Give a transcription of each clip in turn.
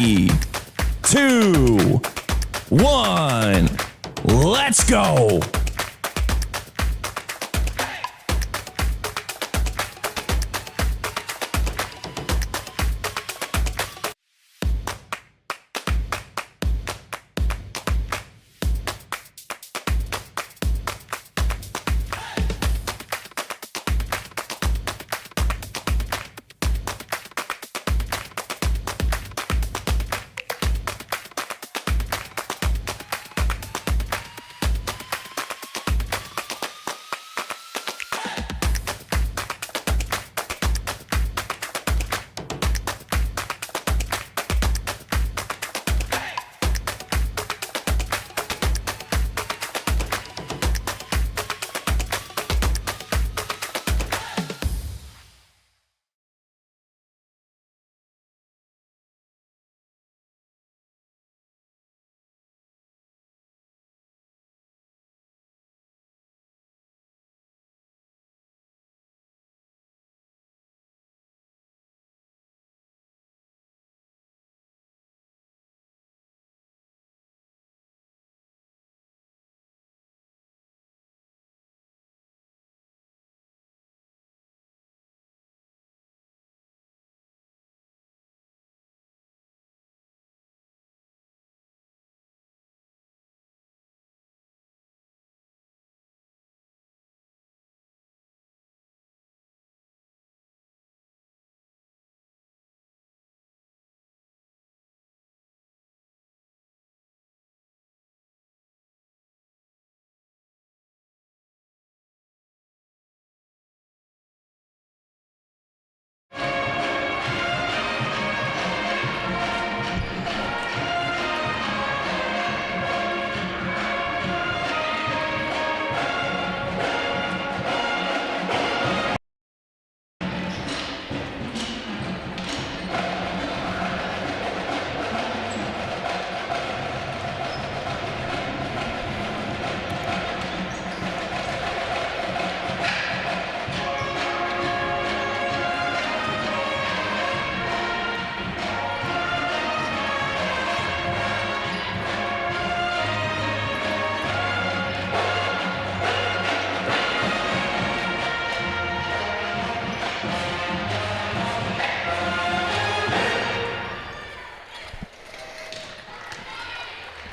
2, 1, let's go!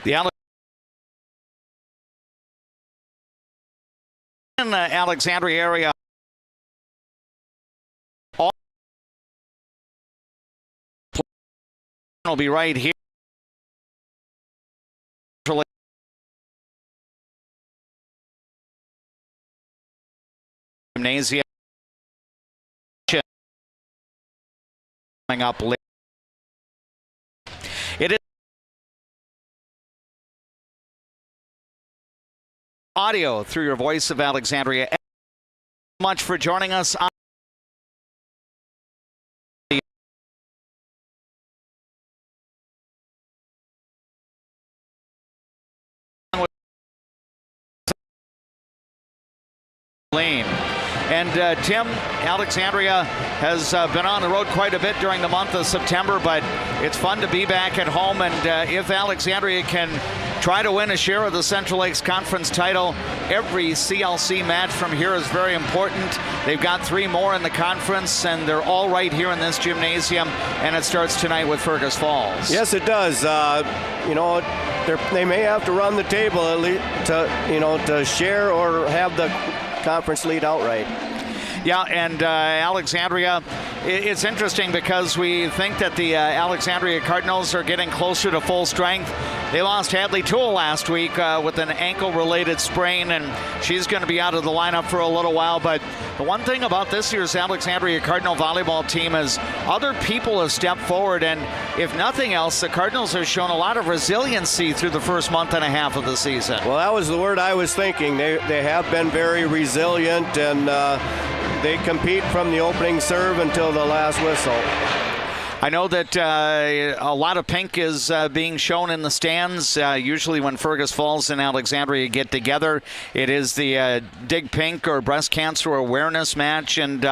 The Alexandria area will be right here. Gymnasium coming up later. It is audio through your voice of Alexandria. Thank you so much for joining us on Lane. And Tim, Alexandria has been on the road quite a bit during the month of September, but it's fun to be back at home. And if Alexandria can try to win a share of the Central Lakes Conference title, every CLC match from here is very important. They've got 3 more in the conference, and they're all right here in this gymnasium. And it starts tonight with Fergus Falls. Yes, it does. You know, they may have to run the table at least to share or have the conference lead outright. Yeah, and Alexandria, it's interesting because we think that the Alexandria Cardinals are getting closer to full strength. They lost Hadley Toole last week with an ankle-related sprain, and she's going to be out of the lineup for a little while. But the one thing about this year's Alexandria Cardinal volleyball team is other people have stepped forward, and if nothing else, the Cardinals have shown a lot of resiliency through the first month and a half of the season. Well, that was the word I was thinking. They have been very resilient, and they compete from the opening serve until the last whistle. I know that a lot of pink is being shown in the stands. Usually when Fergus Falls and Alexandria get together, it is the Dig Pink or breast cancer awareness match, and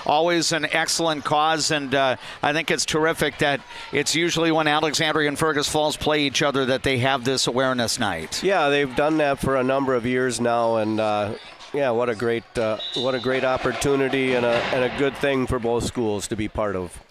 always an excellent cause. And I think it's terrific that it's usually when Alexandria and Fergus Falls play each other that they have this awareness night. Yeah, they've done that for a number of years now, and yeah, what a great opportunity and a good thing for both schools to be part of.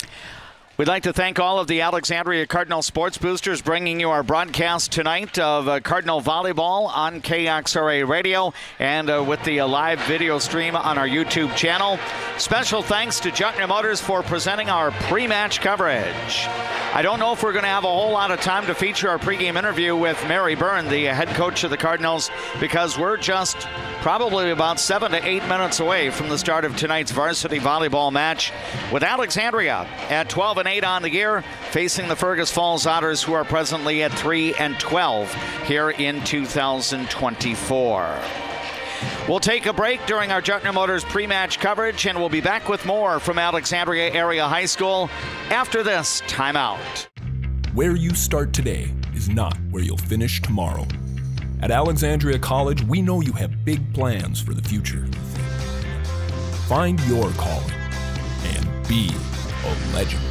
We'd like to thank all of the Alexandria Cardinal Sports Boosters bringing you our broadcast tonight of Cardinal Volleyball on KXRA Radio and with the live video stream on our YouTube channel. Special thanks to Jutner Motors for presenting our pre-match coverage. I don't know if we're going to have a whole lot of time to feature our pregame interview with Mary Byrne, the head coach of the Cardinals, because we're just probably about 7 to 8 minutes away from the start of tonight's varsity volleyball match with Alexandria at 12-8 on the year, facing the Fergus Falls Otters, who are presently at 3-12 here in 2024. We'll take a break during our Jutner Motors pre-match coverage, and we'll be back with more from Alexandria Area High School after this timeout. Where you start today is not where you'll finish tomorrow. At Alexandria College, we know you have big plans for the future. Find your calling and be a legend.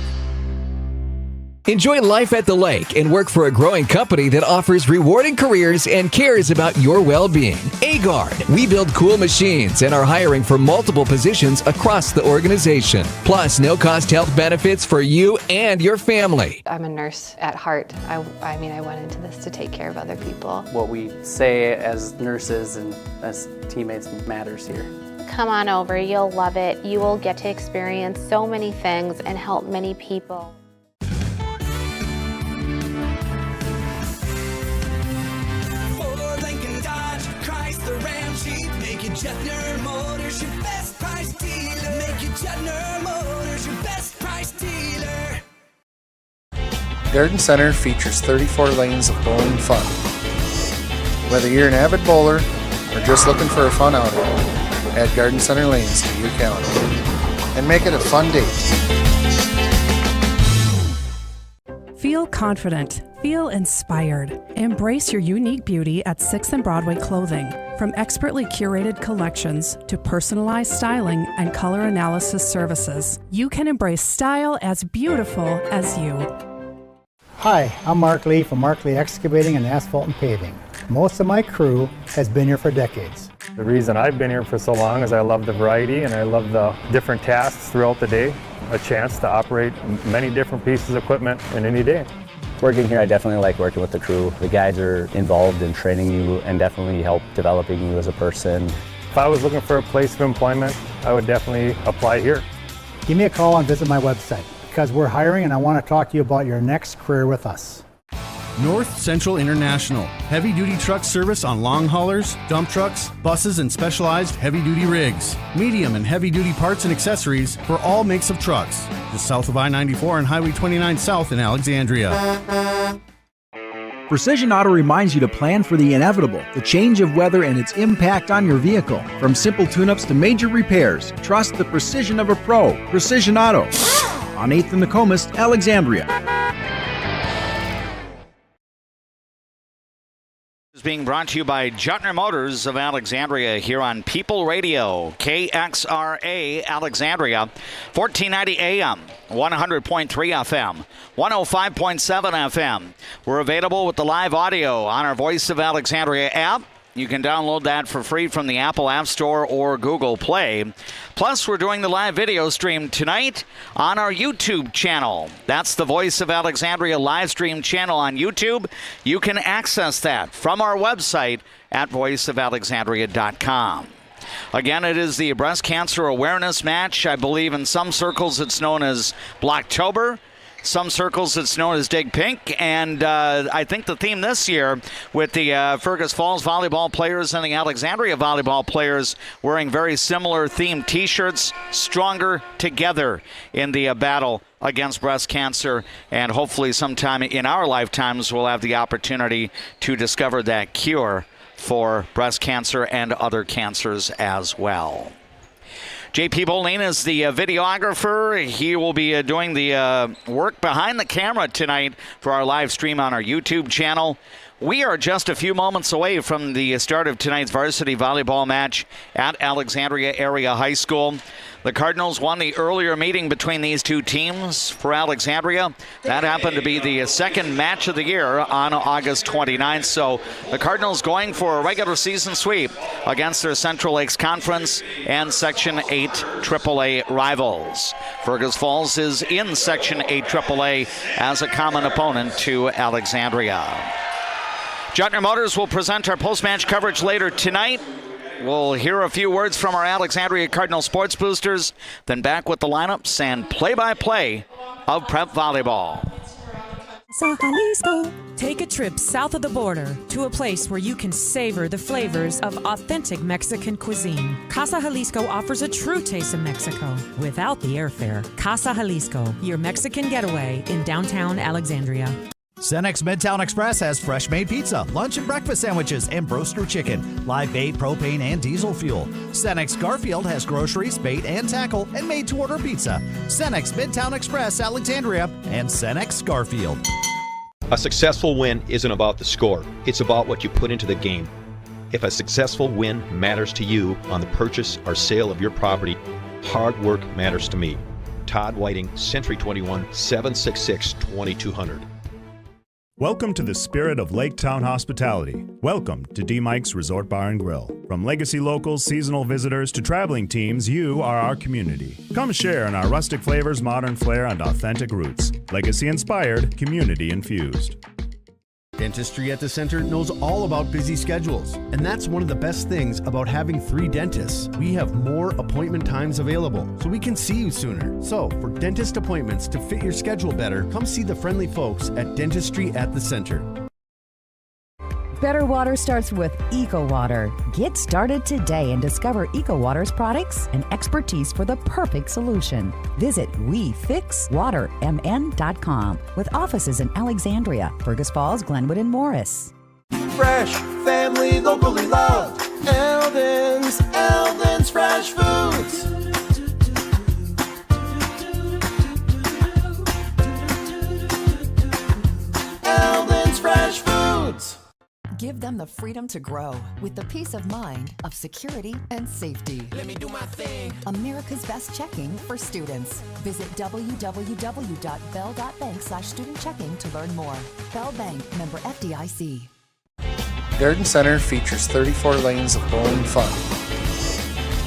Enjoy life at the lake and work for a growing company that offers rewarding careers and cares about your well-being. Agard, we build cool machines and are hiring for multiple positions across the organization. Plus, no-cost health benefits for you and your family. I'm a nurse at heart. I went into this to take care of other people. What we say as nurses and as teammates matters here. Come on over, you'll love it. You will get to experience so many things and help many people. Make it Jutner Motors your best price dealer. Make it Jutner Motors your best price dealer. Garden Center features 34 lanes of bowling fun. Whether you're an avid bowler or just looking for a fun outing, add Garden Center lanes to your calendar and make it a fun date. Feel confident. Feel inspired. Embrace your unique beauty at 6th and Broadway Clothing. From expertly curated collections to personalized styling and color analysis services, you can embrace style as beautiful as you. Hi, I'm Mark Lee from Mark Lee Excavating and Asphalt and Paving. Most of my crew has been here for decades. The reason I've been here for so long is I love the variety and I love the different tasks throughout the day. A chance to operate many different pieces of equipment in any day. Working here, I definitely like working with the crew. The guys are involved in training you and definitely help developing you as a person. If I was looking for a place of employment, I would definitely apply here. Give me a call and visit my website because we're hiring and I want to talk to you about your next career with us. North Central International, heavy-duty truck service on long haulers, dump trucks, buses, and specialized heavy-duty rigs. Medium and heavy-duty parts and accessories for all makes of trucks. Just south of I-94 and Highway 29 South in Alexandria. Precision Auto reminds you to plan for the inevitable, the change of weather and its impact on your vehicle. From simple tune-ups to major repairs, trust the precision of a pro. Precision Auto. On 8th and Nokomis, Alexandria. Is being brought to you by Jutner Motors of Alexandria here on People Radio, KXRA Alexandria, 1490 AM, 100.3 FM, 105.7 FM. We're available with the live audio on our Voice of Alexandria app. You can download that for free from the Apple App Store or Google Play. Plus, we're doing the live video stream tonight on our YouTube channel. That's the Voice of Alexandria live stream channel on YouTube. You can access that from our website at voiceofalexandria.com. Again, it is the breast cancer awareness match. I believe in some circles it's known as Blocktober. Some circles it's known as Dig Pink, and I think the theme this year with the Fergus Falls volleyball players and the Alexandria volleyball players wearing very similar themed T-shirts, stronger together in the battle against breast cancer, and hopefully sometime in our lifetimes we'll have the opportunity to discover that cure for breast cancer and other cancers as well. JP Boline is the videographer. He will be doing the work behind the camera tonight for our live stream on our YouTube channel. We are just a few moments away from the start of tonight's varsity volleyball match at Alexandria Area High School. The Cardinals won the earlier meeting between these two teams for Alexandria. That happened to be the second match of the year on August 29th. So the Cardinals going for a regular season sweep against their Central Lakes Conference and Section 8 AAA rivals. Fergus Falls is in Section 8 AAA as a common opponent to Alexandria. Juttner Motors will present our post-match coverage later tonight. We'll hear a few words from our Alexandria Cardinal sports boosters, then back with the lineups and play-by-play of prep volleyball. Jalisco. Take a trip south of the border to a place where you can savor the flavors of authentic Mexican cuisine. Casa Jalisco offers a true taste of Mexico without the airfare. Casa Jalisco, your Mexican getaway in downtown Alexandria. Cenex Midtown Express has fresh-made pizza, lunch and breakfast sandwiches, and broaster chicken, live bait, propane, and diesel fuel. Cenex Garfield has groceries, bait, and tackle, and made-to-order pizza. Cenex Midtown Express, Alexandria, and Cenex Garfield. A successful win isn't about the score. It's about what you put into the game. If a successful win matters to you on the purchase or sale of your property, hard work matters to me. Todd Whiting, Century 21, 766-2200. Welcome to the spirit of Lake Town hospitality. Welcome to D. Mike's Resort Bar and Grill. From legacy locals, seasonal visitors, to traveling teams, you are our community. Come share in our rustic flavors, modern flair, and authentic roots. Legacy inspired, community infused. Dentistry at the Center knows all about busy schedules, and that's one of the best things about having 3 dentists. We have more appointment times available, so we can see you sooner. So, for dentist appointments to fit your schedule better, come see the friendly folks at Dentistry at the Center. Better water starts with EcoWater. Get started today and discover EcoWater's products and expertise for the perfect solution. Visit WeFixWaterMN.com with offices in Alexandria, Fergus Falls, Glenwood, and Morris. Fresh, family, locally loved. Eldon's Fresh Foods. Eldon's Fresh Foods. Give them the freedom to grow with the peace of mind of security and safety. Let me do my thing. America's best checking for students. Visit www.bell.bank/student checking to learn more. Bell Bank, member FDIC. Garden Center features 34 lanes of bowling fun.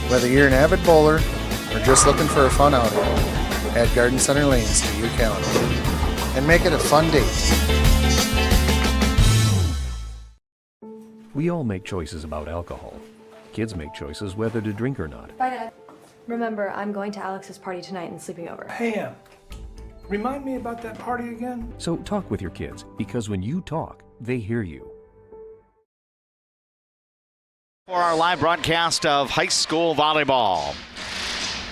Whether you're an avid bowler or just looking for a fun outing, add Garden Center lanes to your calendar and make it a fun date. We all make choices about alcohol. Kids make choices whether to drink or not. Bye, Dad. Remember, I'm going to Alex's party tonight and sleeping over. Hey, remind me about that party again? So talk with your kids, because when you talk, they hear you. For our live broadcast of high school volleyball.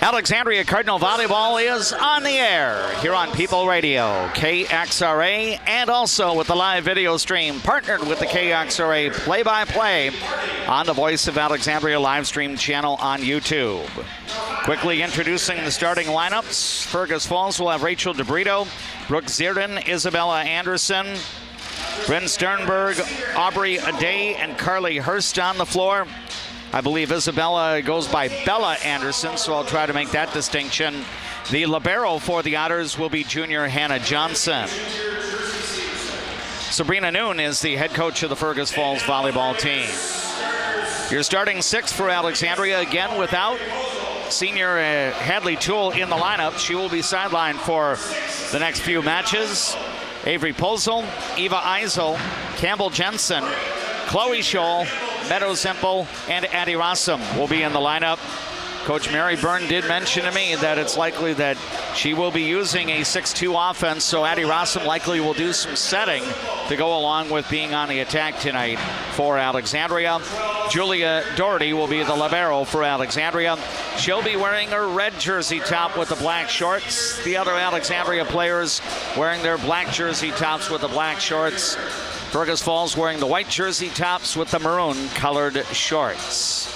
Alexandria Cardinal Volleyball is on the air here on People Radio, KXRA, and also with the live video stream partnered with the KXRA play-by-play on the Voice of Alexandria live stream channel on YouTube. Quickly introducing the starting lineups. Fergus Falls will have Rachel DeBrito, Brooke Zierden, Isabella Anderson, Bryn Sternberg, Aubrey Aday, and Carly Hurst on the floor. I believe Isabella goes by Bella Anderson, so I'll try to make that distinction. The libero for the Otters will be junior Hannah Johnson. Sabrina Noon is the head coach of the Fergus Falls volleyball team. Your starting 6 for Alexandria, again without senior Hadley Toole in the lineup. She will be sidelined for the next few matches. Avery Posel, Eva Eisel, Campbell Jensen, Chloe Scholl, Meadows Semple, and Addie Rossum will be in the lineup. Coach Mary Byrne did mention to me that it's likely that she will be using a 6-2 offense, so Addie Rossum likely will do some setting to go along with being on the attack tonight for Alexandria. Julia Doherty will be the libero for Alexandria. She'll be wearing her red jersey top with the black shorts. The other Alexandria players wearing their black jersey tops with the black shorts. Fergus Falls wearing the white jersey tops with the maroon colored shorts.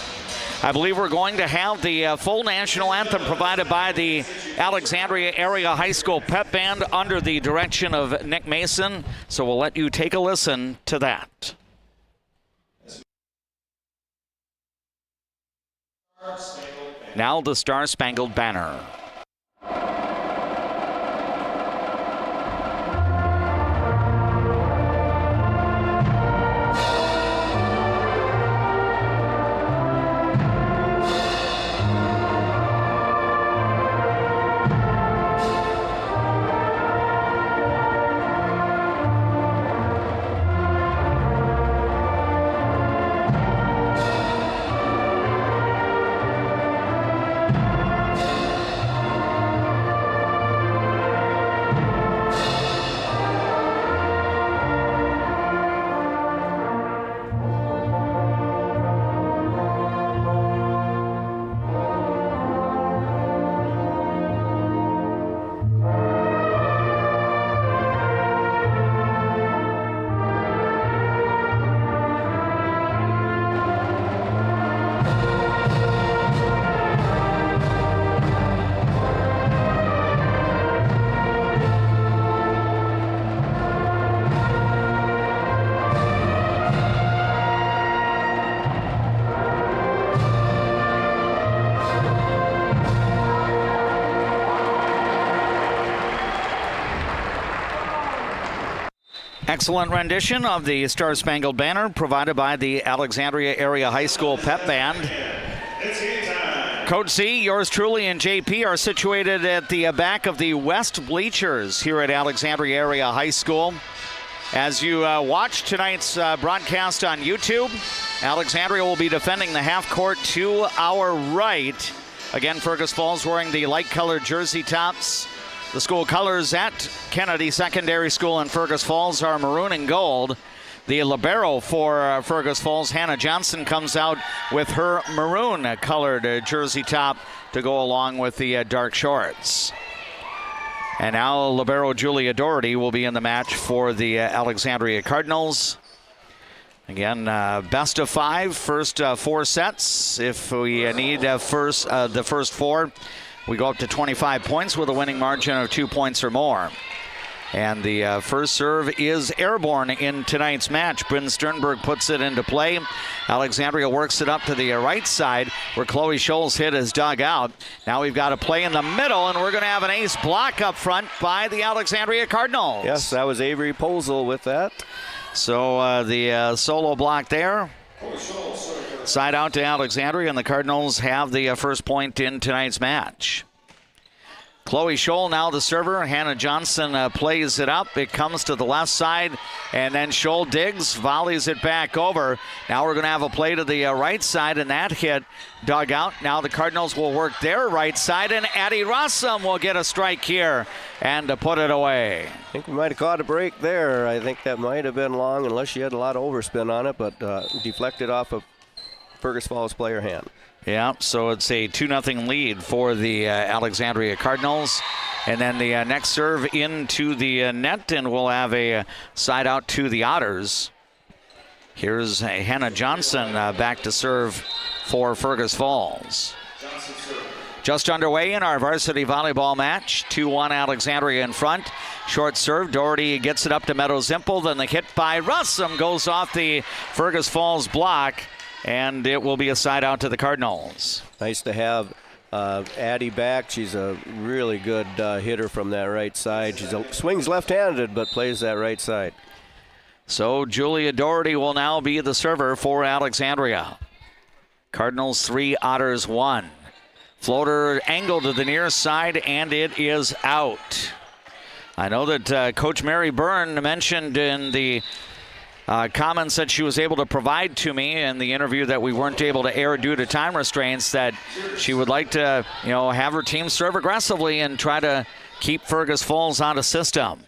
I believe we're going to have the full national anthem provided by the Alexandria Area High School Pep Band under the direction of Nick Mason. So we'll let you take a listen to that. Now the Star-Spangled Banner. Excellent rendition of the Star-Spangled Banner provided by the Alexandria Area High School Pep Band. Coach C, yours truly, and JP are situated at the back of the west bleachers here at Alexandria Area High School. As you watch tonight's broadcast on YouTube, Alexandria will be defending the half court to our right. Again, Fergus Falls wearing the light-colored jersey tops. The school colors at Kennedy Secondary School in Fergus Falls are maroon and gold. The libero for Fergus Falls, Hannah Johnson, comes out with her maroon-colored jersey top to go along with the dark shorts. And now libero Julia Doherty will be in the match for the Alexandria Cardinals. Again, best of five, first four sets. If we need the first four, we go up to 25 points with a winning margin of 2 points or more. And the first serve is airborne in tonight's match. Bryn Sternberg puts it into play. Alexandria works it up to the right side where Chloe Scholl's hit is dug out. Now we've got a play in the middle, and we're going to have an ace block up front by the Alexandria Cardinals. Yes, that was Avery Posel with that. So the solo block there. Side out to Alexandria, and the Cardinals have the first point in tonight's match. Chloe Scholl now the server. Hannah Johnson plays it up. It comes to the left side, and then Scholl digs, volleys it back over. Now we're going to have a play to the right side, and that hit dug out. Now the Cardinals will work their right side, and Addie Rossum will get a strike here and to put it away. I think we might have caught a break there. I think that might have been long, unless she had a lot of overspin on it, but deflected off of Fergus Falls player hand. Yeah, so it's a 2-0 lead for the Alexandria Cardinals. And then the next serve into the net, and we'll have a side out to the Otters. Here's Hannah Johnson back to serve for Fergus Falls. Just underway in our varsity volleyball match. 2-1 Alexandria in front. Short serve, Doherty gets it up to Meadows Zimple. Then the hit by Rossum goes off the Fergus Falls block. And it will be a side out to the Cardinals. Nice to have Addie back. She's a really good hitter from that right side. She swings left-handed, but plays that right side. So Julia Doherty will now be the server for Alexandria. Cardinals 3, Otters 1. Floater angled to the near side, and it is out. I know that Coach Mary Byrne mentioned in the comments that she was able to provide to me in the interview that we weren't able to air due to time restraints, that she would like to, have her team serve aggressively and try to keep Fergus Falls out of system.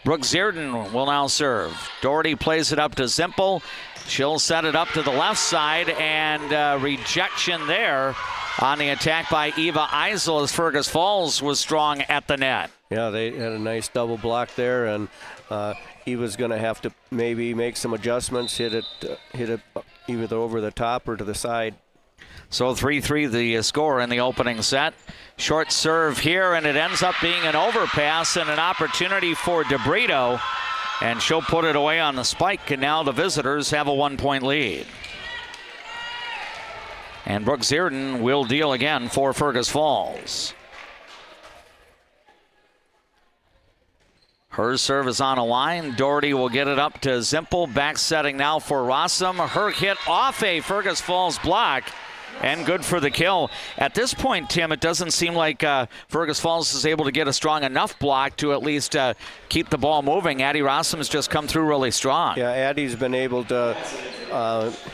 Brooke Zierden will now serve. Doherty plays it up to Zimple. She'll set it up to the left side, and rejection there on the attack by Eva Eisel as Fergus Falls was strong at the net. Yeah, they had a nice double block there, and Eva's going to have to maybe make some adjustments, hit it either over the top or to the side. So 3-3 the score in the opening set. Short serve here, and it ends up being an overpass and an opportunity for DeBrito. And she'll put it away on the spike, and now the visitors have a 1-point lead. And Brooke Zierden will deal again for Fergus Falls. Her serve is on a line. Doherty will get it up to Zimpel. Back setting now for Rossum. Her hit off a Fergus Falls block. And good for the kill. At this point, Tim, it doesn't seem like Fergus Falls is able to get a strong enough block to at least keep the ball moving. Addie Rossum has just come through really strong. Yeah, Addie's been able to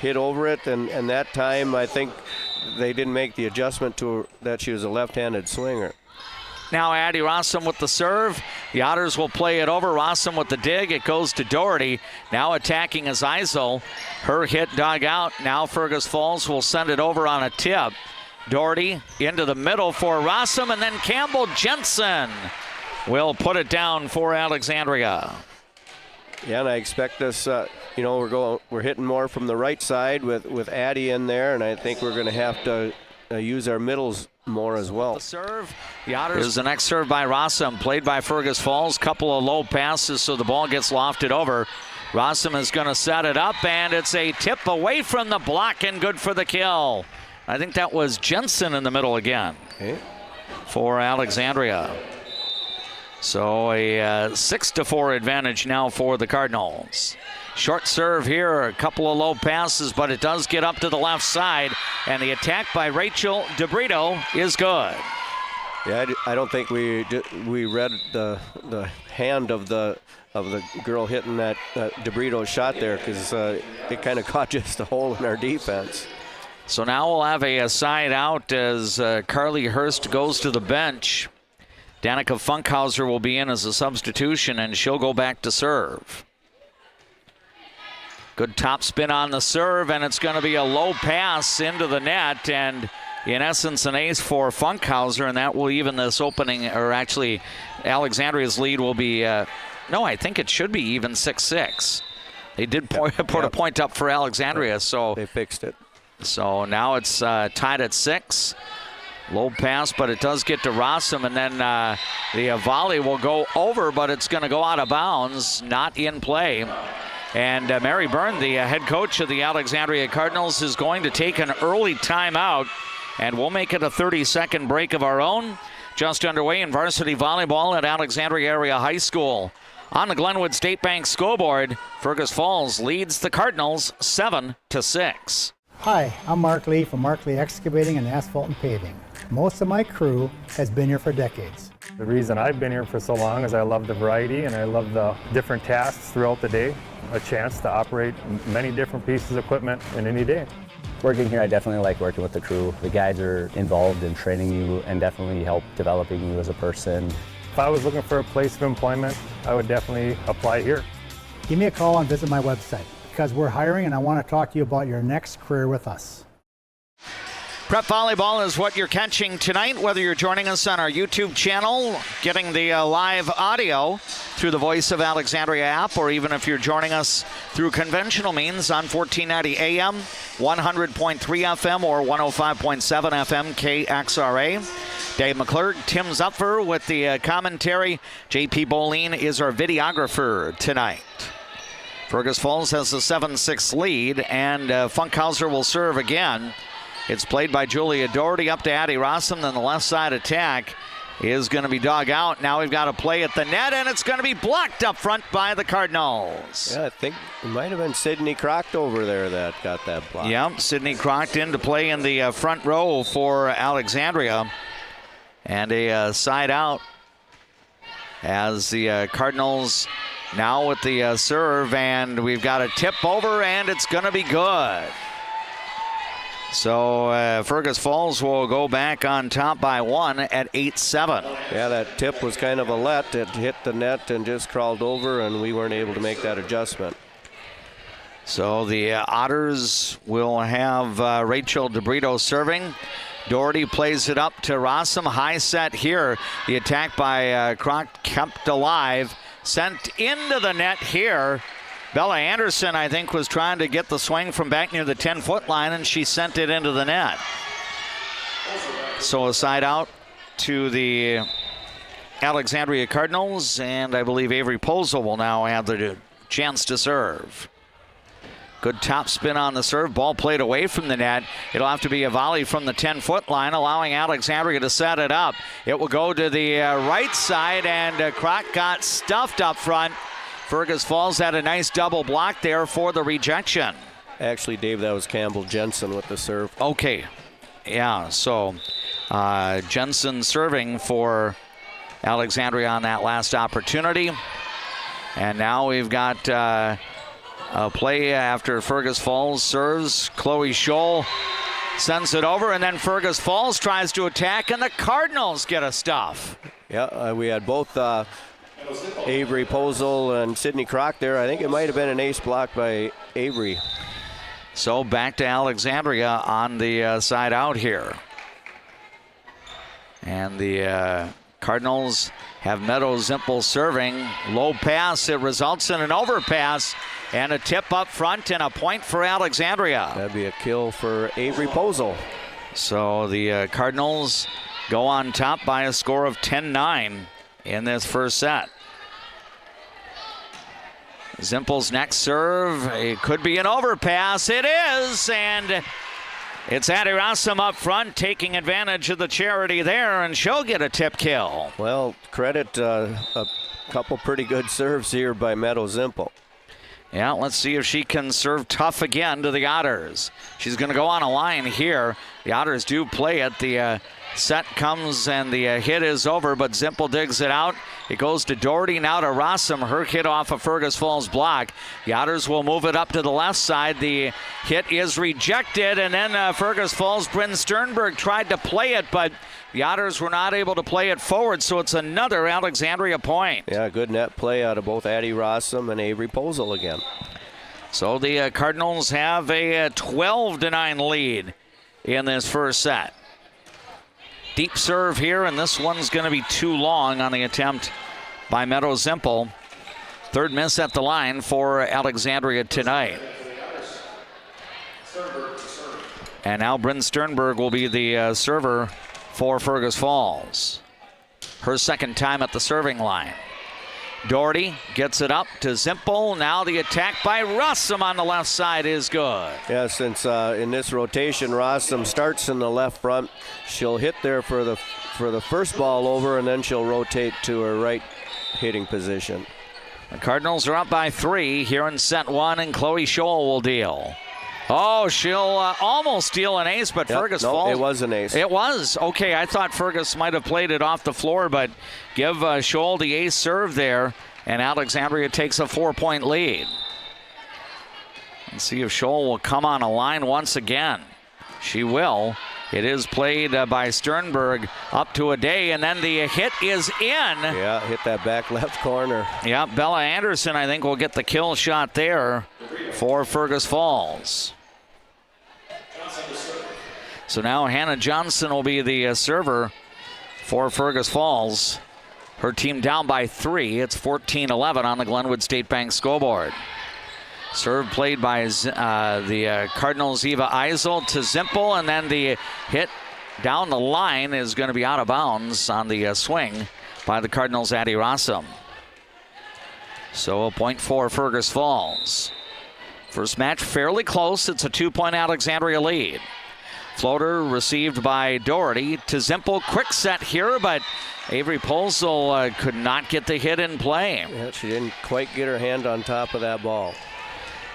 hit over it, and that time I think they didn't make the adjustment to her, that she was a left-handed swinger. Now Addie Rossum with the serve. The Otters will play it over. Rossum with the dig. It goes to Doherty. Now attacking is Eisel. Her hit dug out. Now Fergus Falls will send it over on a tip. Doherty into the middle for Rossum, and then Campbell Jensen will put it down for Alexandria. Yeah, and I expect this, we're hitting more from the right side with Addie in there, and I think we're going to have to use our middles more as well. The serve. The Otters. Here's the next serve by Rossum, played by Fergus Falls. Couple of low passes, so the ball gets lofted over. Rossum is going to set it up, and it's a tip away from the block, and good for the kill. I think that was Jensen in the middle again for Alexandria. So a 6-4 advantage now for the Cardinals. Short serve here, a couple of low passes, but it does get up to the left side, and the attack by Rachel DeBrito is good. Yeah, I don't think we read the hand of the girl hitting that DeBrito shot there, because it kind of caught just a hole in our defense. So now we'll have a side out as Carly Hurst goes to the bench. Danica Funkhauser will be in as a substitution, and she'll go back to serve. Good top spin on the serve, and it's going to be a low pass into the net, and in essence an ace for Funkhauser, and that will even this opening, or actually Alexandria's lead will be, no, I think it should be even 6-6. They did put a point up for Alexandria, so they fixed it. So now it's tied at 6. Low pass, but it does get to Rossum, and then the volley will go over, but it's going to go out of bounds, not in play. And Mary Byrne, the head coach of the Alexandria Cardinals, is going to take an early timeout, and we'll make it a 30-second break of our own. Just underway in varsity volleyball at Alexandria Area High School. On the Glenwood State Bank scoreboard, Fergus Falls leads the Cardinals 7-6. Hi, I'm Mark Lee from Mark Lee Excavating and Asphalt and Paving. Most of my crew has been here for decades. The reason I've been here for so long is I love the variety and I love the different tasks throughout the day. A chance to operate many different pieces of equipment in any day. Working here, I definitely like working with the crew. The guys are involved in training you and definitely help developing you as a person. If I was looking for a place of employment, I would definitely apply here. Give me a call and visit my website, because we're hiring and I want to talk to you about your next career with us. Prep Volleyball is what you're catching tonight, whether you're joining us on our YouTube channel, getting the live audio through the Voice of Alexandria app, or even if you're joining us through conventional means on 1490 AM, 100.3 FM, or 105.7 FM KXRA. Dave McClurg, Tim Zupfer with the commentary. JP Bolin is our videographer tonight. Fergus Falls has a 7-6 lead, and Funkhauser will serve again. It's played by Julia Doherty up to Addie Rossum. Then the left side attack is going to be dug out. Now we've got to play at the net, and it's going to be blocked up front by the Cardinals. Yeah, I think it might have been Sydney Crocked over there that got that block. Yeah, Sydney Crocked in to play in the front row for Alexandria. And a side out as the Cardinals now with the serve, and we've got a tip over, and it's going to be good. So Fergus Falls will go back on top by 1 at 8-7. Yeah, that tip was kind of a let. It hit the net and just crawled over, and we weren't able to make that adjustment. So the Otters will have Rachel DeBrito serving. Doherty plays it up to Rossum. High set here. The attack by Croc kept alive. Sent into the net here. Bella Anderson, I think, was trying to get the swing from back near the 10-foot line, and she sent it into the net. So a side out to the Alexandria Cardinals, and I believe Avery Pozel will now have the chance to serve. Good top spin on the serve. Ball played away from the net. It'll have to be a volley from the 10-foot line, allowing Alexandria to set it up. It will go to the right side, and Croc got stuffed up front. Fergus Falls had a nice double block there for the rejection. Actually, Dave, that was Campbell Jensen with the serve. Okay. Yeah, so Jensen serving for Alexandria on that last opportunity. And now we've got a play after Fergus Falls serves. Chloe Scholl sends it over, and then Fergus Falls tries to attack, and the Cardinals get a stuff. Yeah, we had both Avery Pozel and Sydney Croc there. I think it might have been an ace block by Avery. So back to Alexandria on the side out here. And the Cardinals have Meadow Zimpel serving. Low pass, it results in an overpass and a tip up front and a point for Alexandria. That'd be a kill for Avery Pozel. So the Cardinals go on top by a score of 10-9 in this first set. Zimpel's next serve, it could be an overpass. It is, and it's Addie Rossum up front taking advantage of the charity there, and she'll get a tip kill. Well, credit a couple pretty good serves here by Meadow Zimpel. Yeah, let's see if she can serve tough again to the Otters. She's going to go on a line here. The Otters do play it. The set comes and the hit is over, but Zimpel digs it out. It goes to Doherty, now to Rossum. Her hit off of Fergus Falls' block. The Otters will move it up to the left side. The hit is rejected, and then Fergus Falls' Bryn Sternberg tried to play it, but the Otters were not able to play it forward, so it's another Alexandria point. Yeah, good net play out of both Addie Rossum and Avery Pozel again. So the Cardinals have a 12-9 lead in this first set. Deep serve here, and this one's going to be too long on the attempt by Meadow Zimpel. Third miss at the line for Alexandria tonight. And now Bryn Sternberg will be the server for Fergus Falls. Her second time at the serving line. Doherty gets it up to Zimpel. Now the attack by Rossum on the left side is good. Yeah, since in this rotation, Rossum starts in the left front. She'll hit there for the first ball over, and then she'll rotate to her right hitting position. The Cardinals are up by 3 here in set 1, and Chloe Scholl will deal. Oh, she'll almost steal an ace, but Fergus Falls. It was an ace. It was? Okay, I thought Fergus might have played it off the floor, but give Scholl the ace serve there, and Alexandria takes a 4-point lead. Let's see if Scholl will come on a line once again. She will. It is played by Sternberg up to a day, and then the hit is in. Yeah, hit that back left corner. Yeah, Bella Anderson, I think, will get the kill shot there for Fergus Falls. So now Hannah Johnson will be the server for Fergus Falls. Her team down by 3. It's 14-11 on the Glenwood State Bank scoreboard. Serve played by the Cardinals' Eva Eisel to Zimpel, and then the hit down the line is going to be out of bounds on the swing by the Cardinals' Addie Rossum. So a point for Fergus Falls. First match fairly close. It's a 2-point Alexandria lead. Floater received by Doherty to Zimpel. Quick set here, but Avery Pozel could not get the hit in play. Yeah, she didn't quite get her hand on top of that ball.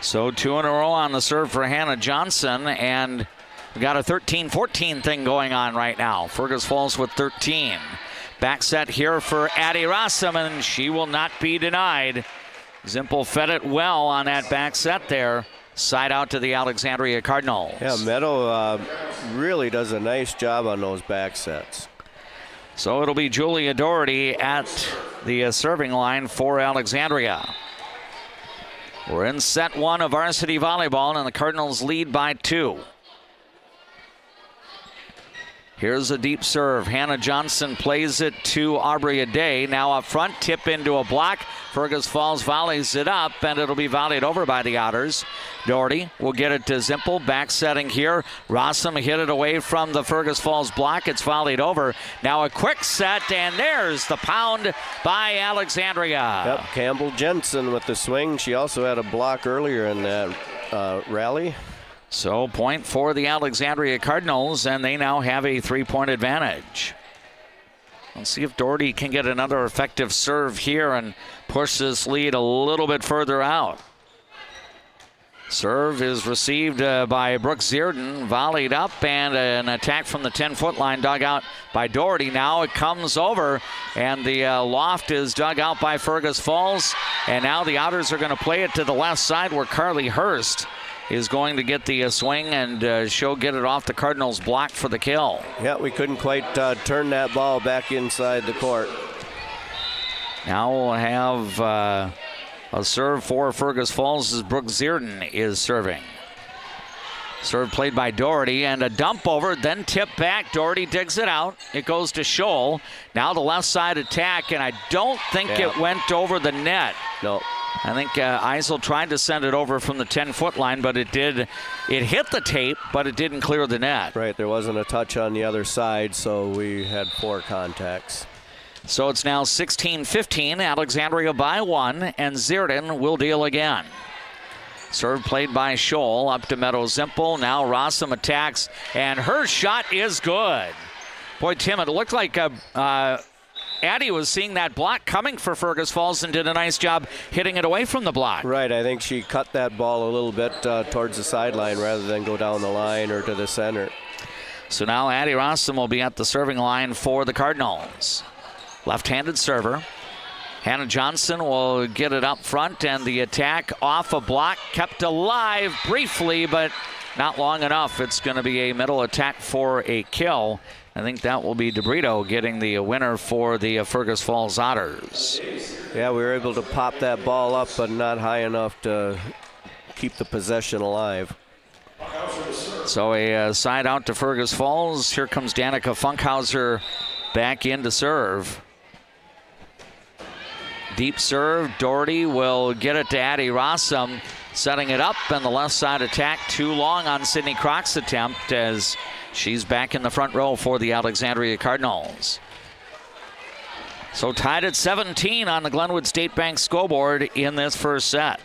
So 2 in a row on the serve for Hannah Johnson, and we got a 13-14 thing going on right now. Fergus Falls with 13. Back set here for Addie Rossum, and she will not be denied. Zimpel fed it well on that back set there. Side out to the Alexandria Cardinals. Yeah, Meadow really does a nice job on those back sets. So it'll be Julia Doherty at the serving line for Alexandria. We're in set 1 of varsity volleyball, and the Cardinals lead by 2. Here's a deep serve. Hannah Johnson plays it to Aubrey Day. Now up front, tip into a block. Fergus Falls volleys it up, and it'll be volleyed over by the Otters. Doherty will get it to Zimpel. Back setting here. Rossum hit it away from the Fergus Falls block. It's volleyed over. Now a quick set, and there's the pound by Alexandria. Yep, Campbell Jensen with the swing. She also had a block earlier in that rally. So point for the Alexandria Cardinals, and they now have a 3-point advantage. Let's see if Doherty can get another effective serve here and push this lead a little bit further out. Serve is received by Brooke Zierden, volleyed up, and an attack from the 10-foot line dug out by Doherty. Now it comes over, and the loft is dug out by Fergus Falls, and now the Otters are going to play it to the left side where Carly Hurst is going to get the swing and get it off the Cardinals' block for the kill. Yeah, we couldn't quite turn that ball back inside the court. Now we'll have a serve for Fergus Falls as Brooke Zierden is serving. Serve played by Doherty, and a dump over, then tip back. Doherty digs it out. It goes to Scholl. Now the left side attack, and I don't think it went over the net. No. I think Eisel tried to send it over from the 10-foot line, but it did. It hit the tape, but it didn't clear the net. Right, there wasn't a touch on the other side, so we had 4 contacts. So it's now 16-15, Alexandria by 1, and Zierden will deal again. Serve played by Scholl, up to Meadow Zimpel. Now Rossum attacks, and her shot is good. Boy, Tim, it looked like Addie was seeing that block coming for Fergus Falls and did a nice job hitting it away from the block. Right, I think she cut that ball a little bit towards the sideline rather than go down the line or to the center. So now Addie Rossum will be at the serving line for the Cardinals. Left-handed server. Hannah Johnson will get it up front, and the attack off a block, kept alive briefly, but not long enough. It's going to be a middle attack for a kill. I think that will be DeBrito getting the winner for the Fergus Falls Otters. Yeah, we were able to pop that ball up, but not high enough to keep the possession alive. So a side out to Fergus Falls. Here comes Danica Funkhauser back in to serve. Deep serve. Doherty will get it to Addie Rossum, setting it up, and the left side attack too long on Sydney Croc's attempt as she's back in the front row for the Alexandria Cardinals. So tied at 17 on the Glenwood State Bank scoreboard in this first set.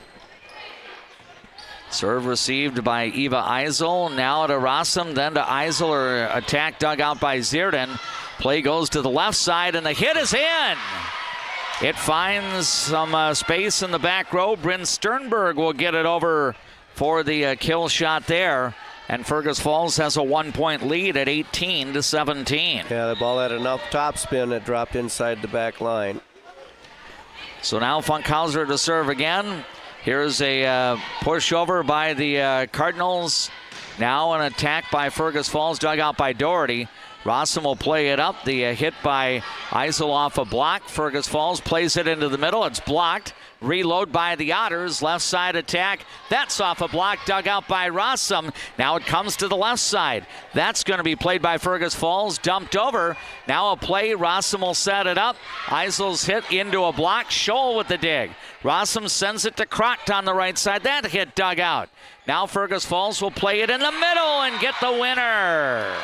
Serve received by Eva Eisel. Now to Rossum, then to Eisel. Or attack dug out by Zierden. Play goes to the left side, and the hit is in. It finds some space in the back row. Bryn Sternberg will get it over for the kill shot there. And Fergus Falls has a 1-point lead at 18-17. Yeah, the ball had enough topspin. It dropped inside the back line. So now Funkhauser to serve again. Here's a pushover by the Cardinals. Now an attack by Fergus Falls, dug out by Doherty. Rossum will play it up. The hit by Eisel off a block. Fergus Falls plays it into the middle. It's blocked. Reload by the Otters. Left side attack. That's off a block dug out by Rossum. Now it comes to the left side. That's going to be played by Fergus Falls. Dumped over. Now a play. Rossum will set it up. Eisel's hit into a block. Scholl with the dig. Rossum sends it to Croc on the right side. That hit dug out. Now Fergus Falls will play it in the middle and get the winner.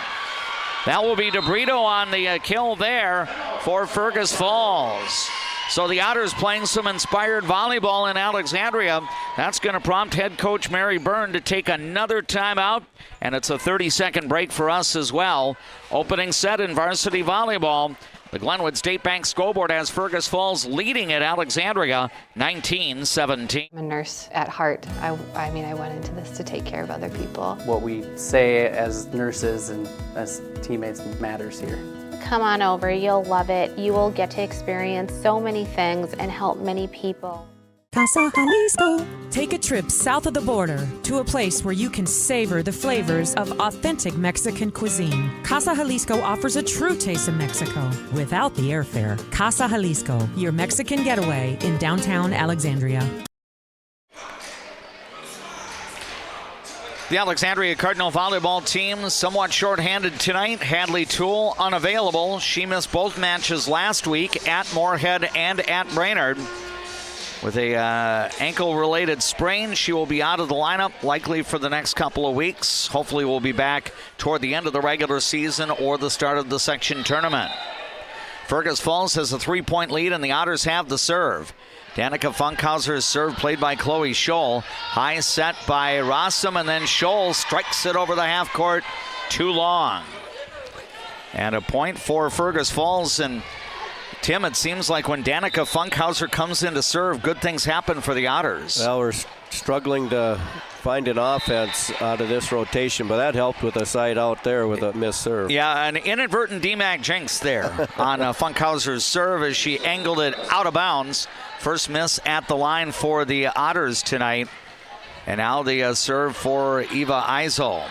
That will be DeBrito on the kill there for Fergus Falls. So the Otters playing some inspired volleyball in Alexandria. That's going to prompt head coach Mary Byrne to take another timeout, and it's a 30-second break for us as well. Opening set in varsity volleyball. The Glenwood State Bank scoreboard has Fergus Falls leading at Alexandria 19-17. I'm a nurse at heart. I went into this to take care of other people. What we say as nurses and as teammates matters here. Come on over, you'll love it. You will get to experience so many things and help many people. Casa Jalisco. Take a trip south of the border to a place where you can savor the flavors of authentic Mexican cuisine. Casa Jalisco offers a true taste of Mexico without the airfare. Casa Jalisco, your Mexican getaway in downtown Alexandria. The Alexandria Cardinal volleyball team somewhat shorthanded tonight. Hadley Toole unavailable. She missed both matches last week at Moorhead and at Brainerd. With a ankle-related sprain, she will be out of the lineup likely for the next couple of weeks. Hopefully we'll be back toward the end of the regular season or the start of the section tournament. Fergus Falls has a 3-point lead, and the Otters have the serve. Danica Funkhauser's serve played by Chloe Scholl. High set by Rossum, and then Scholl strikes it over the half court. Too long. And a point for Fergus Falls. And Tim, it seems like when Danica Funkhauser comes in to serve, good things happen for the Otters. Well, we're struggling to find an offense out of this rotation, but that helped with a side out there with a missed serve. Yeah, an inadvertent DMAC jinx there on Funkhauser's serve as she angled it out of bounds. First miss at the line for the Otters tonight. And now the serve for Eva Eisel.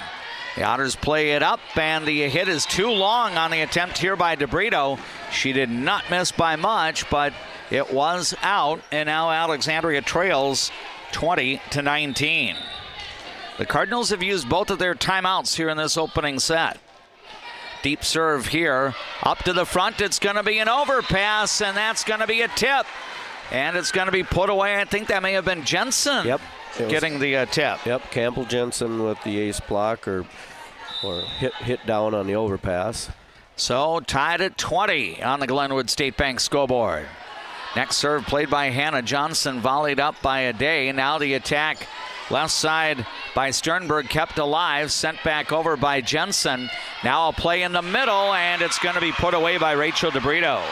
The Otters play it up, and the hit is too long on the attempt here by DeBrito. She did not miss by much, but it was out, and now Alexandria trails 20-19. The Cardinals have used both of their timeouts here in this opening set. Deep serve here, up to the front. It's going to be an overpass, and that's going to be a tip. And it's going to be put away. I think that may have been Jensen. Yep. Getting the tip. Yep, Campbell Jensen with the ace block or hit down on the overpass. So tied at 20 on the Glenwood State Bank scoreboard. Next serve played by Hannah Johnson, volleyed up by Aday. Now the attack left side by Sternberg, kept alive, sent back over by Jensen. Now a play in the middle, and it's going to be put away by Rachel DeBrito.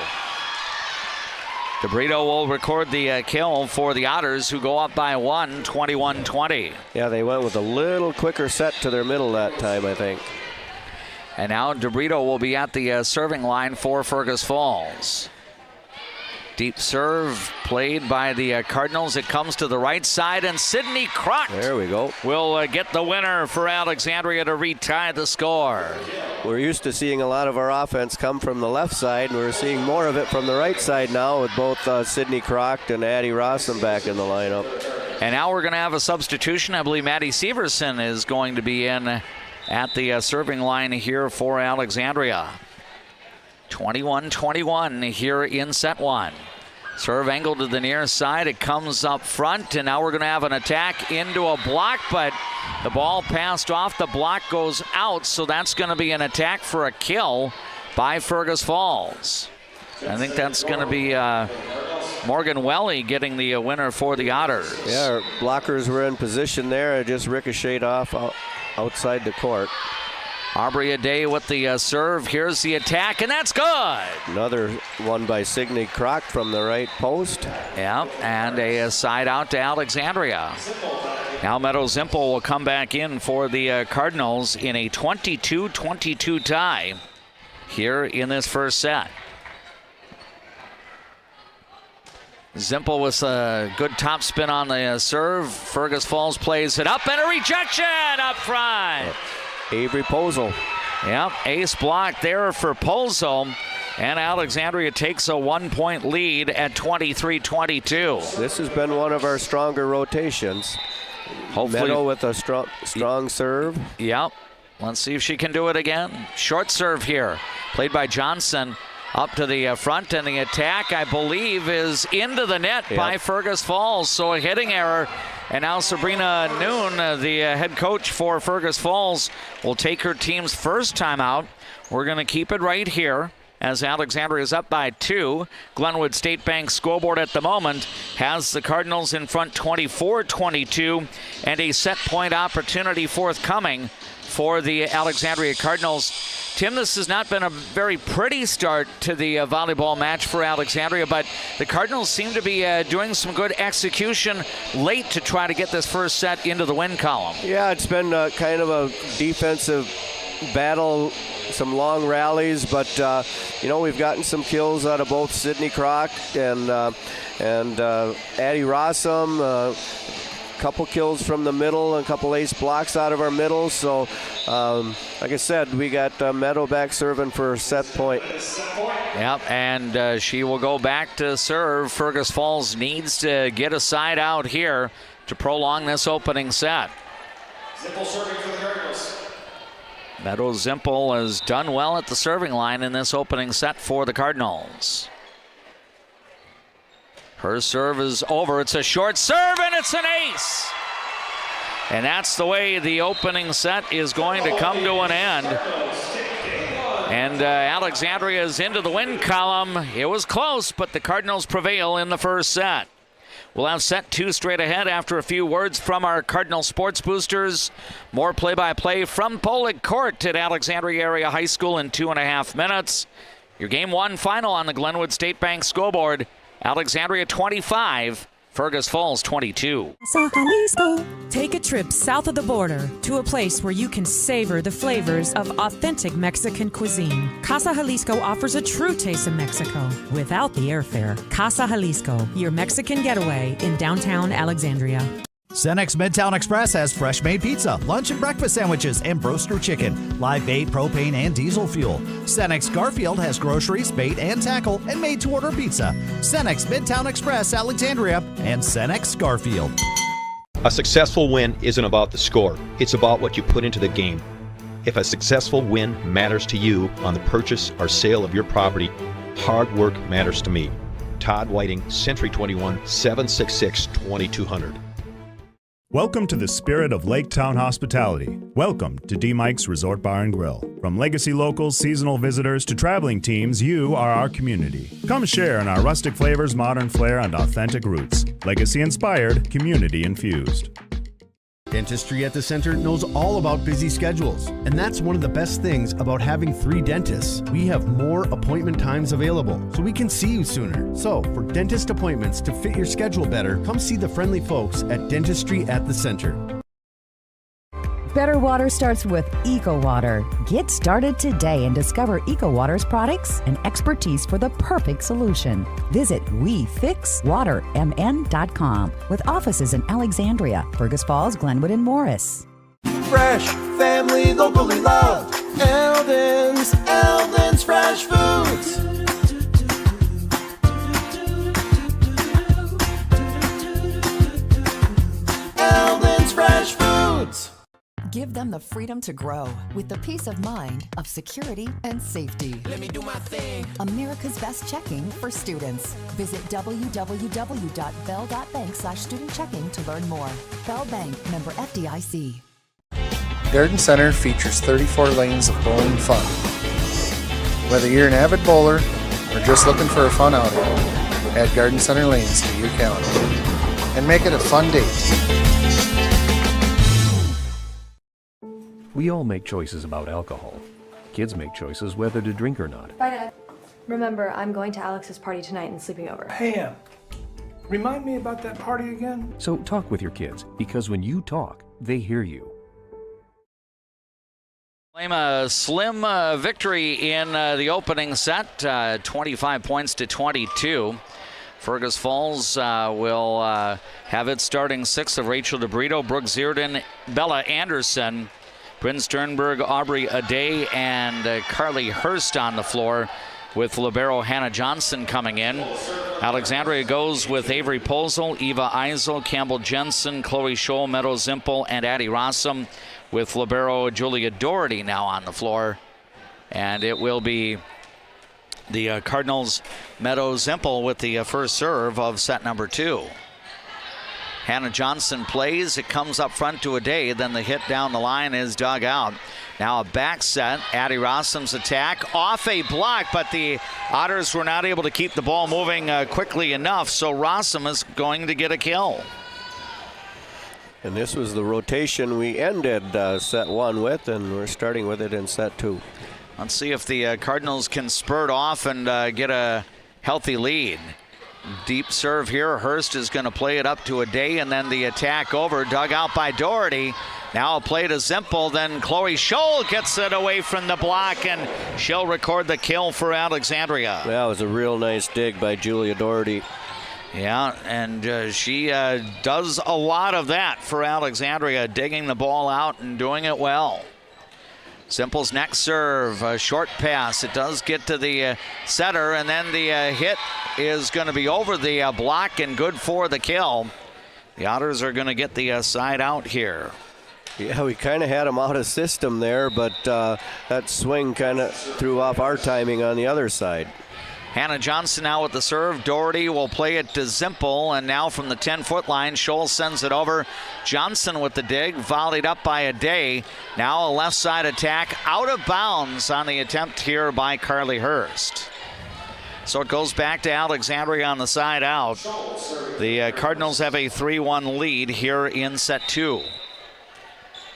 DeBrito will record the kill for the Otters, who go up by 1, 21-20. Yeah, they went with a little quicker set to their middle that time, I think. And now DeBrito will be at the serving line for Fergus Falls. Deep serve played by the Cardinals. It comes to the right side, and Sydney Croc. There we go. Will get the winner for Alexandria to retie the score. We're used to seeing a lot of our offense come from the left side, and we're seeing more of it from the right side now with both Sydney Croc and Addie Rossum back in the lineup. And now we're going to have a substitution. I believe Maddie Severson is going to be in at the serving line here for Alexandria. 21-21 here in set one. Serve angle to the near side. It comes up front, and now we're going to have an attack into a block, but the ball passed off. The block goes out, so that's going to be an attack for a kill by Fergus Falls. I think that's going to be Morgan Welly getting the winner for the Otters. Yeah, our blockers were in position there. It just ricocheted off outside the court. Aubrey Aday with the serve. Here's the attack, and that's good. Another one by Sydney Croc from the right post. Yeah, and a side out to Alexandria. Now Meadow Zimpel will come back in for the Cardinals in a 22-22 tie here in this first set. Zimpel with a good top spin on the serve. Fergus Falls plays it up, and a rejection up front. Avery Pozel. Yep, ace block there for Pozel. And Alexandria takes a 1-point lead at 23-22. This has been one of our stronger rotations. Hopefully. Meadow with a strong serve. Yep. Let's see if she can do it again. Short serve here. Played by Johnson. Up to the front, and the attack, I believe, is into the net by Fergus Falls. So a hitting error. And now Sabrina Noon, the head coach for Fergus Falls, will take her team's first timeout. We're going to keep it right here as Alexandria is up by 2. Glenwood State Bank scoreboard at the moment has the Cardinals in front 24-22, and a set point opportunity forthcoming for the Alexandria Cardinals. Tim, this has not been a very pretty start to the volleyball match for Alexandria, but the Cardinals seem to be doing some good execution late to try to get this first set into the win column. Yeah, it's been kind of a defensive battle, some long rallies, but we've gotten some kills out of both Sydney Croc and Addie Rossum. Couple kills from the middle and a couple ace blocks out of our middle. So, like I said, we got Meadow back serving for set point. Yep, and she will go back to serve. Fergus Falls needs to get a side out here to prolong this opening set. Zimple serving for the Cardinals. Meadow Zimple has done well at the serving line in this opening set for the Cardinals. Her serve is over. It's a short serve, and it's an ace. And that's the way the opening set is going to come to an end. And Alexandria is into the win column. It was close, but the Cardinals prevail in the first set. We'll have set 2 straight ahead after a few words from our Cardinal sports boosters. More play-by-play from Polig Court at Alexandria Area High School in 2.5 minutes. Your Game 1 final on the Glenwood State Bank scoreboard. Alexandria 25, Fergus Falls 22. Take a trip south of the border to a place where you can savor the flavors of authentic Mexican cuisine. Casa Jalisco offers a true taste of Mexico without the airfare. Casa Jalisco, your Mexican getaway in downtown Alexandria. Cenex Midtown Express has fresh made pizza, lunch and breakfast sandwiches, and broaster chicken, live bait, propane, and diesel fuel. Cenex Garfield has groceries, bait, and tackle, and made to order pizza. Cenex Midtown Express Alexandria and Cenex Garfield. A successful win isn't about the score, it's about what you put into the game. If a successful win matters to you on the purchase or sale of your property, hard work matters to me. Todd Whiting, Century 21, 766-2200. Welcome to the spirit of Lake Town hospitality. Welcome to D. Mike's Resort Bar and Grill. From legacy locals, seasonal visitors, to traveling teams, you are our community. Come share in our rustic flavors, modern flair, and authentic roots. Legacy inspired, community infused. Dentistry at the Center knows all about busy schedules, and that's one of the best things about having 3 dentists. We have more appointment times available, so we can see you sooner. So, for dentist appointments to fit your schedule better, come see the friendly folks at Dentistry at the Center. Better water starts with Eco Water. Get started today and discover Eco Water's products and expertise for the perfect solution. Visit WeFixWaterMN.com with offices in Alexandria, Fergus Falls, Glenwood, and Morris. Fresh, family, locally loved. Eldon's Fresh Foods. Eldon's Fresh Foods. Give them the freedom to grow with the peace of mind of security and safety. Let me do my thing. America's best checking for students. Visit www.bell.bank/student checking to learn more. Bell Bank, member FDIC. Garden Center features 34 lanes of bowling fun. Whether you're an avid bowler or just looking for a fun outing, add Garden Center lanes to your calendar and make it a fun date. We all make choices about alcohol. Kids make choices whether to drink or not. Bye, Dad. Remember, I'm going to Alex's party tonight and sleeping over. Hey, remind me about that party again? So talk with your kids, because when you talk, they hear you. Claim a slim victory in the opening set, 25 points to 22. Fergus Falls will have its starting 6 of Rachel DeBrito, Brooke Zierden, Bella Anderson, Bryn Sternberg, Aubrey Aday, and Carly Hurst on the floor, with libero Hannah Johnson coming in. Alexandria goes with Avery Posel, Eva Eisel, Campbell Jensen, Chloe Scholl, Meadow Zimple, and Addie Rossum, with libero Julia Doherty now on the floor. And it will be the Cardinals' Meadow Zimple with the first serve of set number 2. Hannah Johnson plays. It comes up front to Aday. Then the hit down the line is dug out. Now a back set. Addie Rossum's attack off a block, but the Otters were not able to keep the ball moving quickly enough, so Rossum is going to get a kill. And this was the rotation we ended set 1 with, and we're starting with it in set 2. Let's see if the Cardinals can spurt off and get a healthy lead. Deep serve here. Hurst is going to play it up to Aday, and then the attack over, dug out by Doherty. Now a play to Zimple, then Chloe Scholl gets it away from the block, and she'll record the kill for Alexandria. That was a real nice dig by Julia Doherty. Yeah, and she does a lot of that for Alexandria, digging the ball out and doing it well. Zimple's next serve, a short pass. It does get to the setter, and then the hit is going to be over the block and good for the kill. The Otters are going to get the side out here. Yeah, we kind of had him out of system there, but that swing kind of threw off our timing on the other side. Hannah Johnson now with the serve. Doherty will play it to Zimpel, and now from the 10-foot line, Scholl sends it over. Johnson with the dig, volleyed up by Ade. Now a left side attack, out of bounds on the attempt here by Carly Hurst. So it goes back to Alexandria on the side out. The Cardinals have a 3-1 lead here in set 2.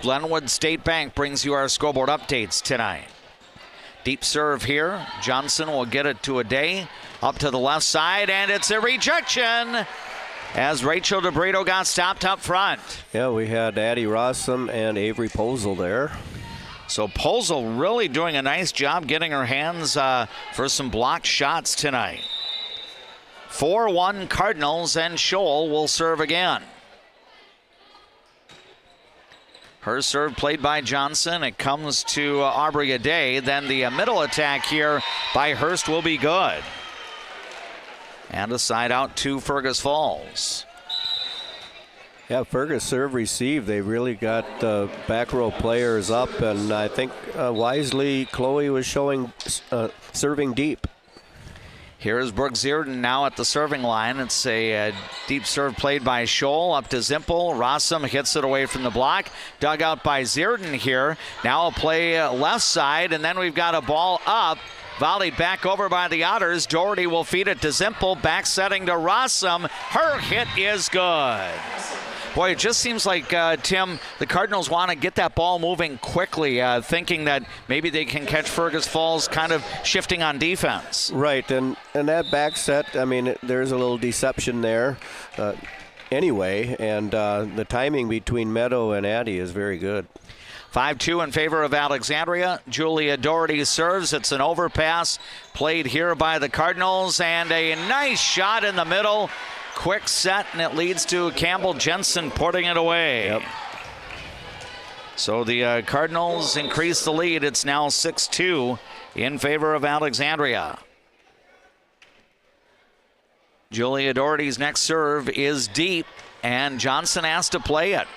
Glenwood State Bank brings you our scoreboard updates tonight. Deep serve here. Johnson will get it to Ade. Up to the left side, and it's a rejection as Rachel DeBrito got stopped up front. Yeah, we had Addie Rossum and Avery Posel there. So Posel really doing a nice job getting her hands for some blocked shots tonight. 4-1 Cardinals, and Scholl will serve again. Her serve played by Johnson. It comes to Aubrey Ade. Then the middle attack here by Hurst will be good. And a side out to Fergus Falls. Yeah, Fergus serve receive. They really got the back row players up, and I think wisely Chloe was showing serving deep. Here's Brooke Zierden now at the serving line. It's a deep serve played by Scholl up to Zimpel. Rossum hits it away from the block. Dug out by Zierden here. Now a play left side, and then we've got a ball up. Volleyed back over by the Otters. Doherty will feed it to Zimpel. Back setting to Rossum. Her hit is good. Boy, it just seems like, Tim, the Cardinals want to get that ball moving quickly, thinking that maybe they can catch Fergus Falls kind of shifting on defense. Right, and that back set, I mean, there's a little deception there anyway, and the timing between Meadow and Addie is very good. 5-2 in favor of Alexandria. Julia Doherty serves. It's an overpass played here by the Cardinals, and a nice shot in the middle. Quick set, and it leads to Campbell Jensen putting it away. Yep. So the Cardinals increase the lead. It's now 6-2 in favor of Alexandria. Julia Doherty's next serve is deep, and Johnson has to play it.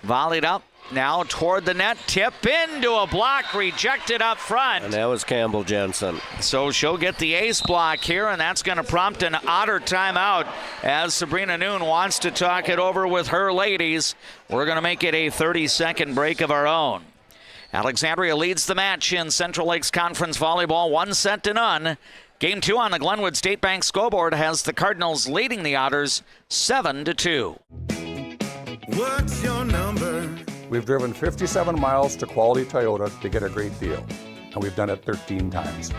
Volleyed up. Now toward the net, tip into a block, rejected up front. And that was Campbell Jensen. So she'll get the ace block here, and that's going to prompt an Otter timeout as Sabrina Noon wants to talk it over with her ladies. We're going to make it a 30-second break of our own. Alexandria leads the match in Central Lakes Conference Volleyball, 1-0. Game 2 on the Glenwood State Bank scoreboard has the Cardinals leading the Otters 7-2. What's your number? We've driven 57 miles to Quality Toyota to get a great deal, and we've done it 13 times.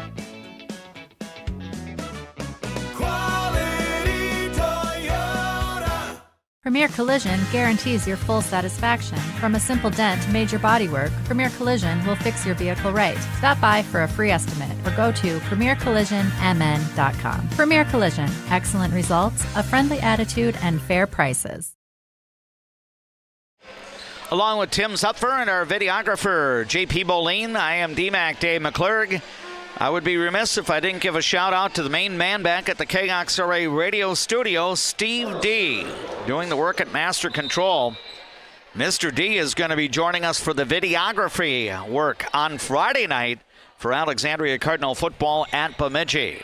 Quality Toyota. Premier Collision guarantees your full satisfaction. From a simple dent to major bodywork, Premier Collision will fix your vehicle right. Stop by for a free estimate or go to premiercollisionmn.com. Premier Collision, excellent results, a friendly attitude, and fair prices. Along with Tim Zupfer and our videographer, J.P. Boleen, I am DMAC Dave McClurg. I would be remiss if I didn't give a shout out to the main man back at the KXRA radio studio, Steve D, doing the work at Master Control. Mr. D is going to be joining us for the videography work on Friday night for Alexandria Cardinal football at Bemidji.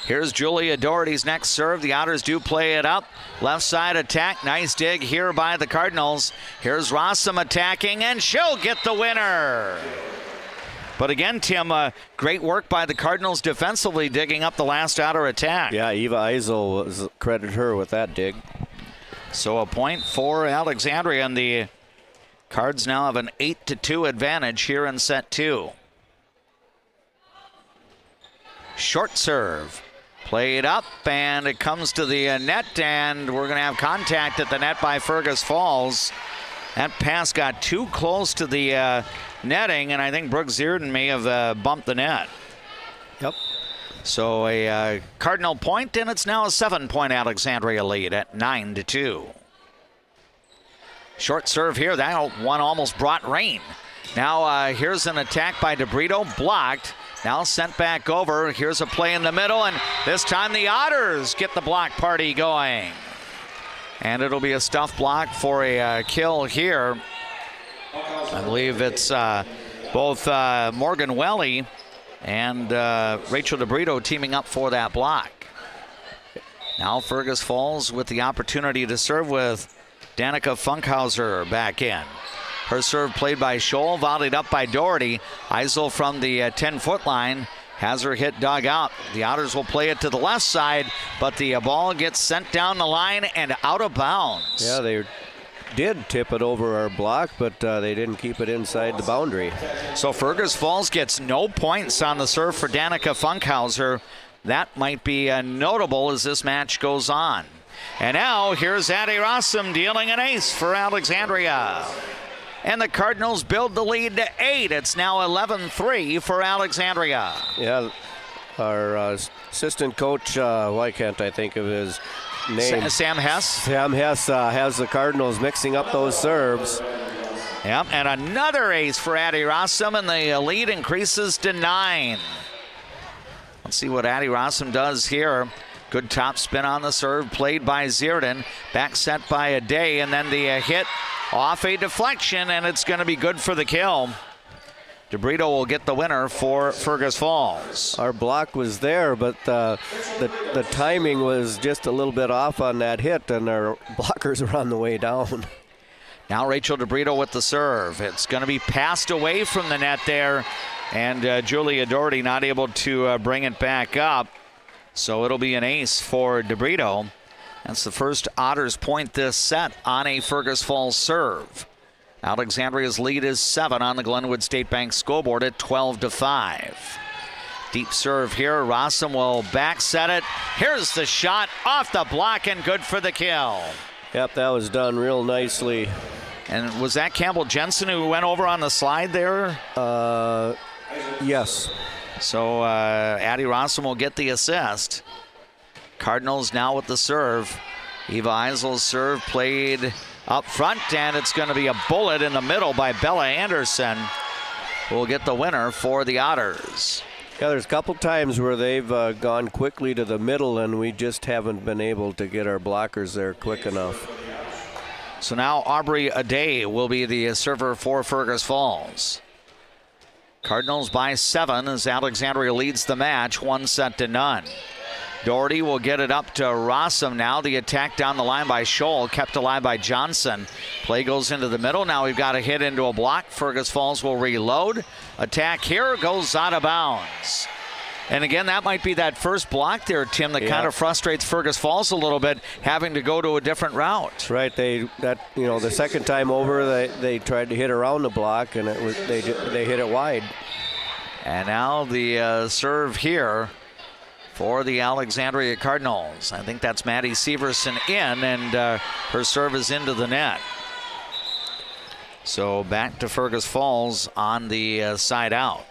Here's Julia Doherty's next serve. The Otters do play it up. Left side attack. Nice dig here by the Cardinals. Here's Rossum attacking, and she'll get the winner. But again, Tim, great work by the Cardinals defensively digging up the last Otter attack. Yeah, Eva Eisel was credit her with that dig. So a point for Alexandria, and the Cards now have an 8-2 advantage here in set 2. Short serve. Played up, and it comes to the net, and we're going to have contact at the net by Fergus Falls. That pass got too close to the netting, and I think Brooke Zierden may have bumped the net. Yep. So a Cardinal point, and it's now a 7-point Alexandria lead at 9-2. Short serve here. That one almost brought rain. Now here's an attack by DeBrito, blocked. Now sent back over. Here's a play in the middle, and this time the Otters get the block party going. And it'll be a stuff block for a kill here. I believe it's both Morgan Welly and Rachel DeBrito teaming up for that block. Now Fergus Falls with the opportunity to serve with Danica Funkhauser back in. Her serve played by Scholl, volleyed up by Doherty. Eisel from the 10-foot line has her hit dug out. The Otters will play it to the left side, but the ball gets sent down the line and out of bounds. Yeah, they did tip it over our block, but they didn't keep it inside the boundary. So Fergus Falls gets no points on the serve for Danica Funkhauser. That might be notable as this match goes on. And now here's Addie Rossum dealing an ace for Alexandria. And the Cardinals build the lead to 8. It's now 11-3 for Alexandria. Yeah, our assistant coach, why can't I think of his name? Sam Hess. Sam Hess has the Cardinals mixing up those serves. Yep, and another ace for Addie Rossum, and the lead increases to 9. Let's see what Addie Rossum does here. Good top spin on the serve, played by Zierden. Back set by a day, and then the hit off a deflection, and it's going to be good for the kill. DeBrito will get the winner for Fergus Falls. Our block was there, but the timing was just a little bit off on that hit, and our blockers are on the way down. Now Rachel DeBrito with the serve. It's going to be passed away from the net there, and Julia Doherty not able to bring it back up. So it'll be an ace for DeBrito. That's the first Otters point this set on a Fergus Falls serve. Alexandria's lead is 7 on the Glenwood State Bank scoreboard at 12-5. Deep serve here. Rossum will back set it. Here's the shot off the block and good for the kill. Yep, that was done real nicely. And was that Campbell Jensen who went over on the slide there? Yes. So Addie Rossum will get the assist. Cardinals now with the serve. Eva Eisel's serve played up front, and it's going to be a bullet in the middle by Bella Anderson, who will get the winner for the Otters. Yeah, there's a couple times where they've gone quickly to the middle, and we just haven't been able to get our blockers there quick enough. So now Aubrey Aday will be the server for Fergus Falls. Cardinals by 7 as Alexandria leads the match 1-0. Doherty will get it up to Rossum now. The attack down the line by Scholl, kept alive by Johnson. Play goes into the middle. Now we've got a hit into a block. Fergus Falls will reload. Attack here goes out of bounds. And again, that might be that first block there, Tim, that kind of frustrates Fergus Falls a little bit, having to go to a different route. Right. The second time over, they tried to hit around the block, and they hit it wide. And now the serve here for the Alexandria Cardinals. I think that's Maddie Severson in, and her serve is into the net. So back to Fergus Falls on the side out.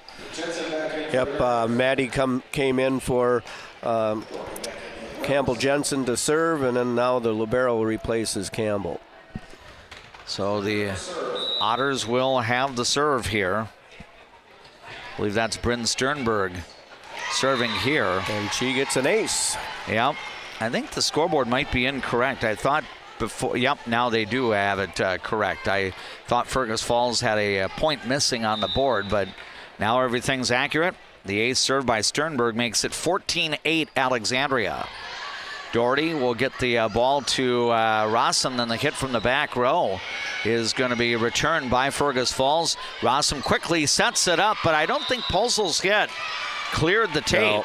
Yep, Maddie came in for Campbell Jensen to serve, and then now the libero replaces Campbell. So the Otters will have the serve here. I believe that's Bryn Sternberg serving here. And she gets an ace. Yep. I think the scoreboard might be incorrect. I thought before, yep, now they do have it correct. I thought Fergus Falls had a point missing on the board, but now everything's accurate. The ace served by Sternberg makes it 14-8 Alexandria. Doherty will get the ball to Rossum, then the hit from the back row is going to be returned by Fergus Falls. Rossum quickly sets it up, but I don't think Pulsel's hit cleared the tape.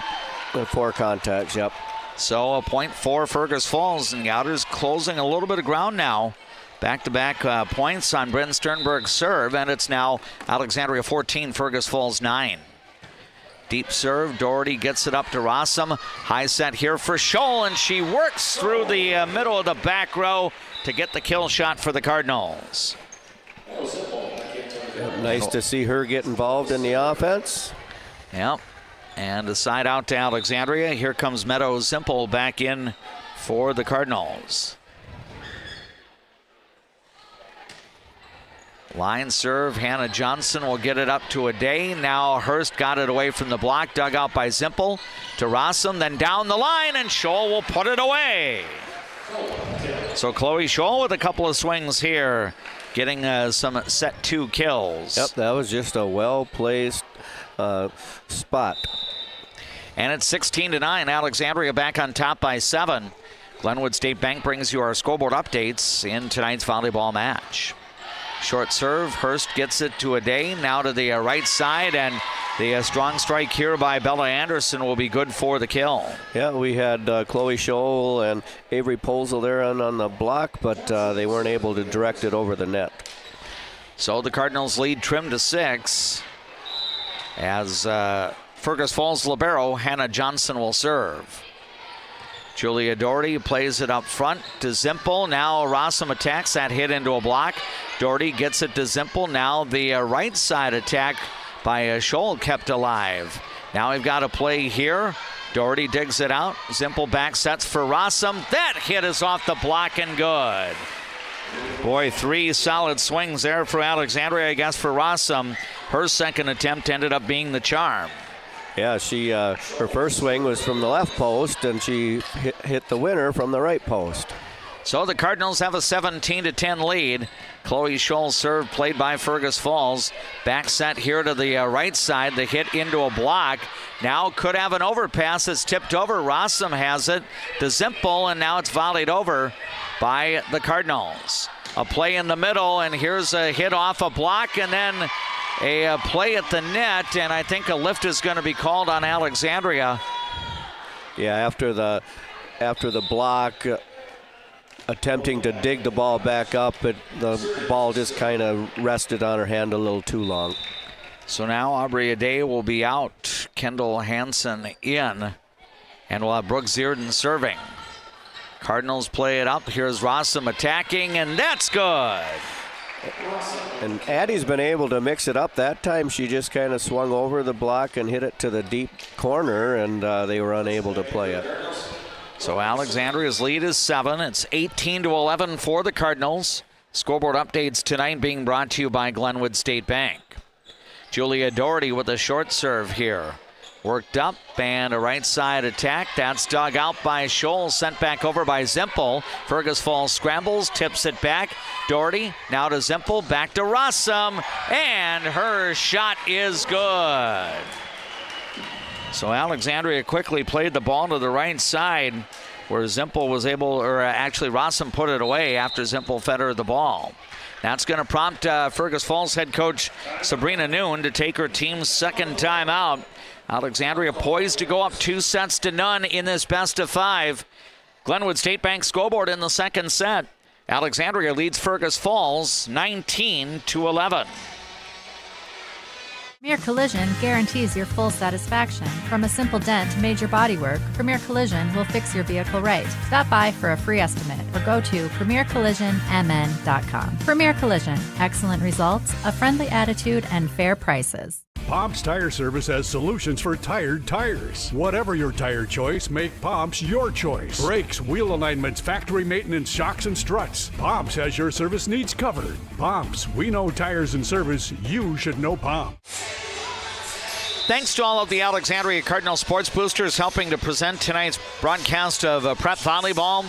No, 4 contacts, yep. So a point for Fergus Falls, and the Otters closing a little bit of ground now. Back-to-back points on Bryn Sternberg's serve, and it's now Alexandria 14, Fergus Falls 9. Deep serve, Doherty gets it up to Rossum. High set here for Scholl, and she works through the middle of the back row to get the kill shot for the Cardinals. Yep, nice to see her get involved in the offense. Yep, and a side out to Alexandria. Here comes Meadow Zimple back in for the Cardinals. Line serve, Hannah Johnson will get it up to Aday. Now Hurst got it away from the block, dug out by Zimple to Rossum, then down the line, and Scholl will put it away. So Chloe Scholl with a couple of swings here, getting some set 2 kills. Yep, that was just a well-placed spot. And it's 16-9. Alexandria back on top by 7. Glenwood State Bank brings you our scoreboard updates in tonight's volleyball match. Short serve, Hurst gets it to Ade, now to the right side, and the strong strike here by Bella Anderson will be good for the kill. Yeah, we had Chloe Scholl and Avery Posel there on the block, but they weren't able to direct it over the net. So the Cardinals lead trimmed to 6 as Fergus Falls libero Hannah Johnson will serve. Julia Doherty plays it up front to Zimpel. Now Rossum attacks that hit into a block. Doherty gets it to Zimpel. Now the right side attack by Scholl kept alive. Now we've got a play here. Doherty digs it out. Zimpel back sets for Rossum. That hit is off the block and good. Boy, 3 solid swings there for Alexandria, I guess, for Rossum. Her second attempt ended up being the charm. Yeah, she her first swing was from the left post, and she hit the winner from the right post. So the Cardinals have a 17-10 lead. Chloe Scholl's serve played by Fergus Falls. Back set here to the right side. The hit into a block. Now could have an overpass. It's tipped over. Rossum has it to Zimpel, and now it's volleyed over by the Cardinals. A play in the middle, and here's a hit off a block, and then a play at the net, and I think a lift is going to be called on Alexandria. Yeah, after the block, attempting to dig the ball back up, but the ball just kind of rested on her hand a little too long. So now Aubrey Ade will be out, Kendall Hansen in, and we'll have Brooke Zierden serving. Cardinals play it up. Here's Rossum attacking, and that's good. And Addie's been able to mix it up. That time she just kind of swung over the block and hit it to the deep corner, and they were unable to play it. So Alexandria's lead is 7. It's 18-11 for the Cardinals. Scoreboard updates tonight being brought to you by Glenwood State Bank. Julia Doherty with a short serve here. Worked up and a right side attack. That's dug out by Scholl, sent back over by Zimpel. Fergus Falls scrambles, tips it back. Doherty now to Zimpel, back to Rossum, and her shot is good. So Alexandria quickly played the ball to the right side where Zimpel was able, or actually Rossum put it away after Zimpel fed her the ball. That's going to prompt Fergus Falls head coach Sabrina Noon to take her team's second timeout. Alexandria poised to go up 2-0 in this best of 5. Glenwood State Bank scoreboard in the second set. Alexandria leads Fergus Falls 19-11. Premier Collision guarantees your full satisfaction. From a simple dent to major bodywork, Premier Collision will fix your vehicle right. Stop by for a free estimate or go to premiercollisionmn.com. Premier Collision, excellent results, a friendly attitude, and fair prices. Pomp's Tire Service has solutions for tired tires. Whatever your tire choice, make Pomp's your choice. Brakes, wheel alignments, factory maintenance, shocks, and struts. Pomp's has your service needs covered. Pomp's, we know tires and service. You should know Pomp. Thanks to all of the Alexandria Cardinal Sports Boosters helping to present tonight's broadcast of Prep Volleyball.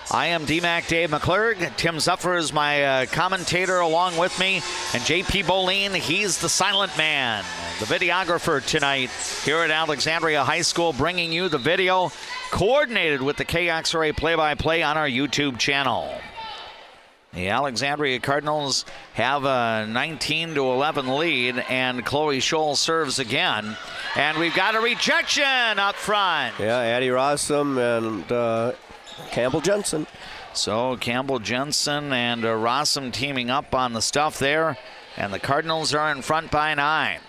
I am DMAC Dave McClurg. Tim Zuffer is my commentator along with me. And JP Boleen, he's the silent man, the videographer tonight here at Alexandria High School, bringing you the video coordinated with the KXRA play-by-play on our YouTube channel. The Alexandria Cardinals have a 19-11 lead, and Chloe Scholl serves again. And we've got a rejection up front. Yeah, Addie Rossum and Campbell Jensen. So Campbell Jensen and Rossum teaming up on the stuff there, and the Cardinals are in front by 9.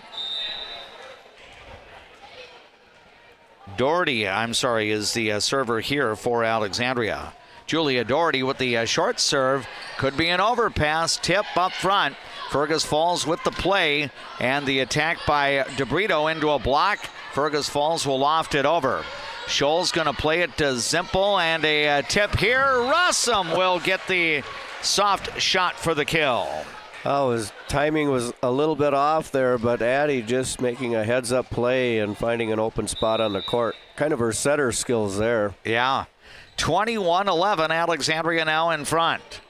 Doherty, is the server here for Alexandria. Julia Doherty with the short serve. Could be an overpass. Tip up front. Fergus Falls with the play, and the attack by DeBrito into a block. Fergus Falls will loft it over. Scholl's going to play it to Zimpel, and a tip here. Rossum will get the soft shot for the kill. Oh, his timing was a little bit off there, but Addie just making a heads-up play and finding an open spot on the court. Kind of her setter skills there. Yeah. 21-11, Alexandria now in front.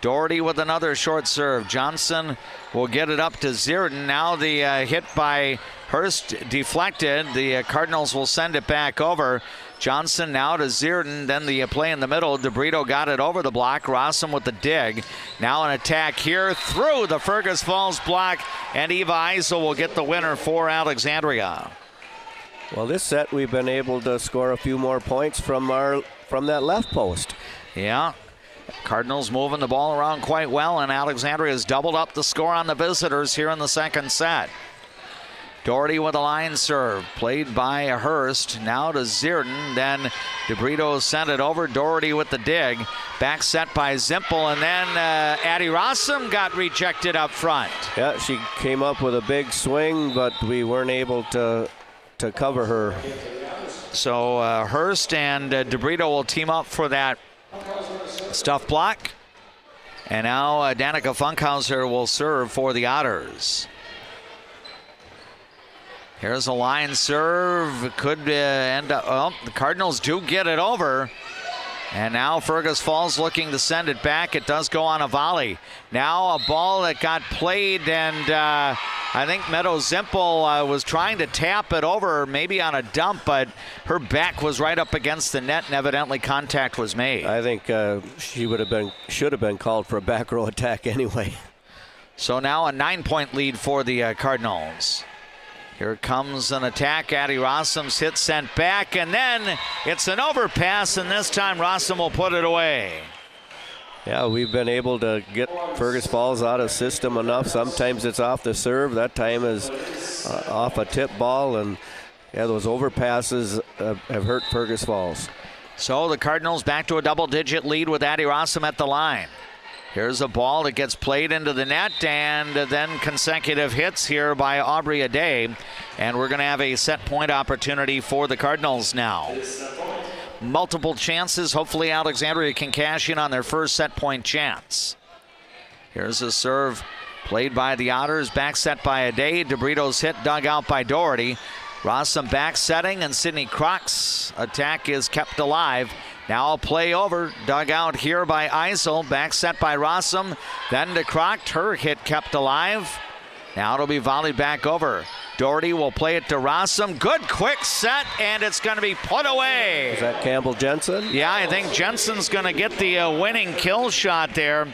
Doherty with another short serve. Johnson will get it up to Zierden. Now the hit by Hurst deflected. The Cardinals will send it back over. Johnson now to Zierden. Then the play in the middle. DeBrito got it over the block. Rossum with the dig. Now an attack here through the Fergus Falls block. And Eva Eisel will get the winner for Alexandria. Well, this set we've been able to score a few more points from that left post. Yeah. Cardinals moving the ball around quite well, and Alexandria has doubled up the score on the visitors here in the second set. Doherty with a line serve, played by Hurst. Now to Zierden, then DeBrito sent it over. Doherty with the dig. Back set by Zimpel, and then Addie Rossum got rejected up front. Yeah, she came up with a big swing, but we weren't able to cover her. So Hurst and DeBrito will team up for that stuff block. And now Danica Funkhauser will serve for the Otters. Here's a line serve. Could end up, well, the Cardinals do get it over. And now Fergus Falls looking to send it back. It does go on a volley. Now a ball that got played, and I think Meadow Zimpel was trying to tap it over, maybe on a dump, but her back was right up against the net, and evidently contact was made. I think should have been called for a back row attack anyway. So now a 9-point lead for the Cardinals. Here comes an attack. Addie Rossum's hit sent back, and then it's an overpass, and this time Rossum will put it away. Yeah, we've been able to get Fergus Falls out of system enough. Sometimes it's off the serve. That time is off a tip ball, and yeah, those overpasses have hurt Fergus Falls. So the Cardinals back to a double-digit lead with Addie Rossum at the line. Here's a ball that gets played into the net, and then consecutive hits here by Aubrey Ade. And we're going to have a set point opportunity for the Cardinals now. Multiple chances. Hopefully Alexandria can cash in on their first set point chance. Here's a serve played by the Otters, back set by Ade. DeBrito's hit dug out by Doherty. Rossum back setting, and Sydney Croc's attack is kept alive. Now a play over, dug out here by Eisel, back set by Rossum, then to Croc, her hit kept alive. Now it'll be volleyed back over. Doherty will play it to Rossum. Good quick set, and it's going to be put away. Is that Campbell Jensen? Yeah, I think Jensen's going to get the winning kill shot there.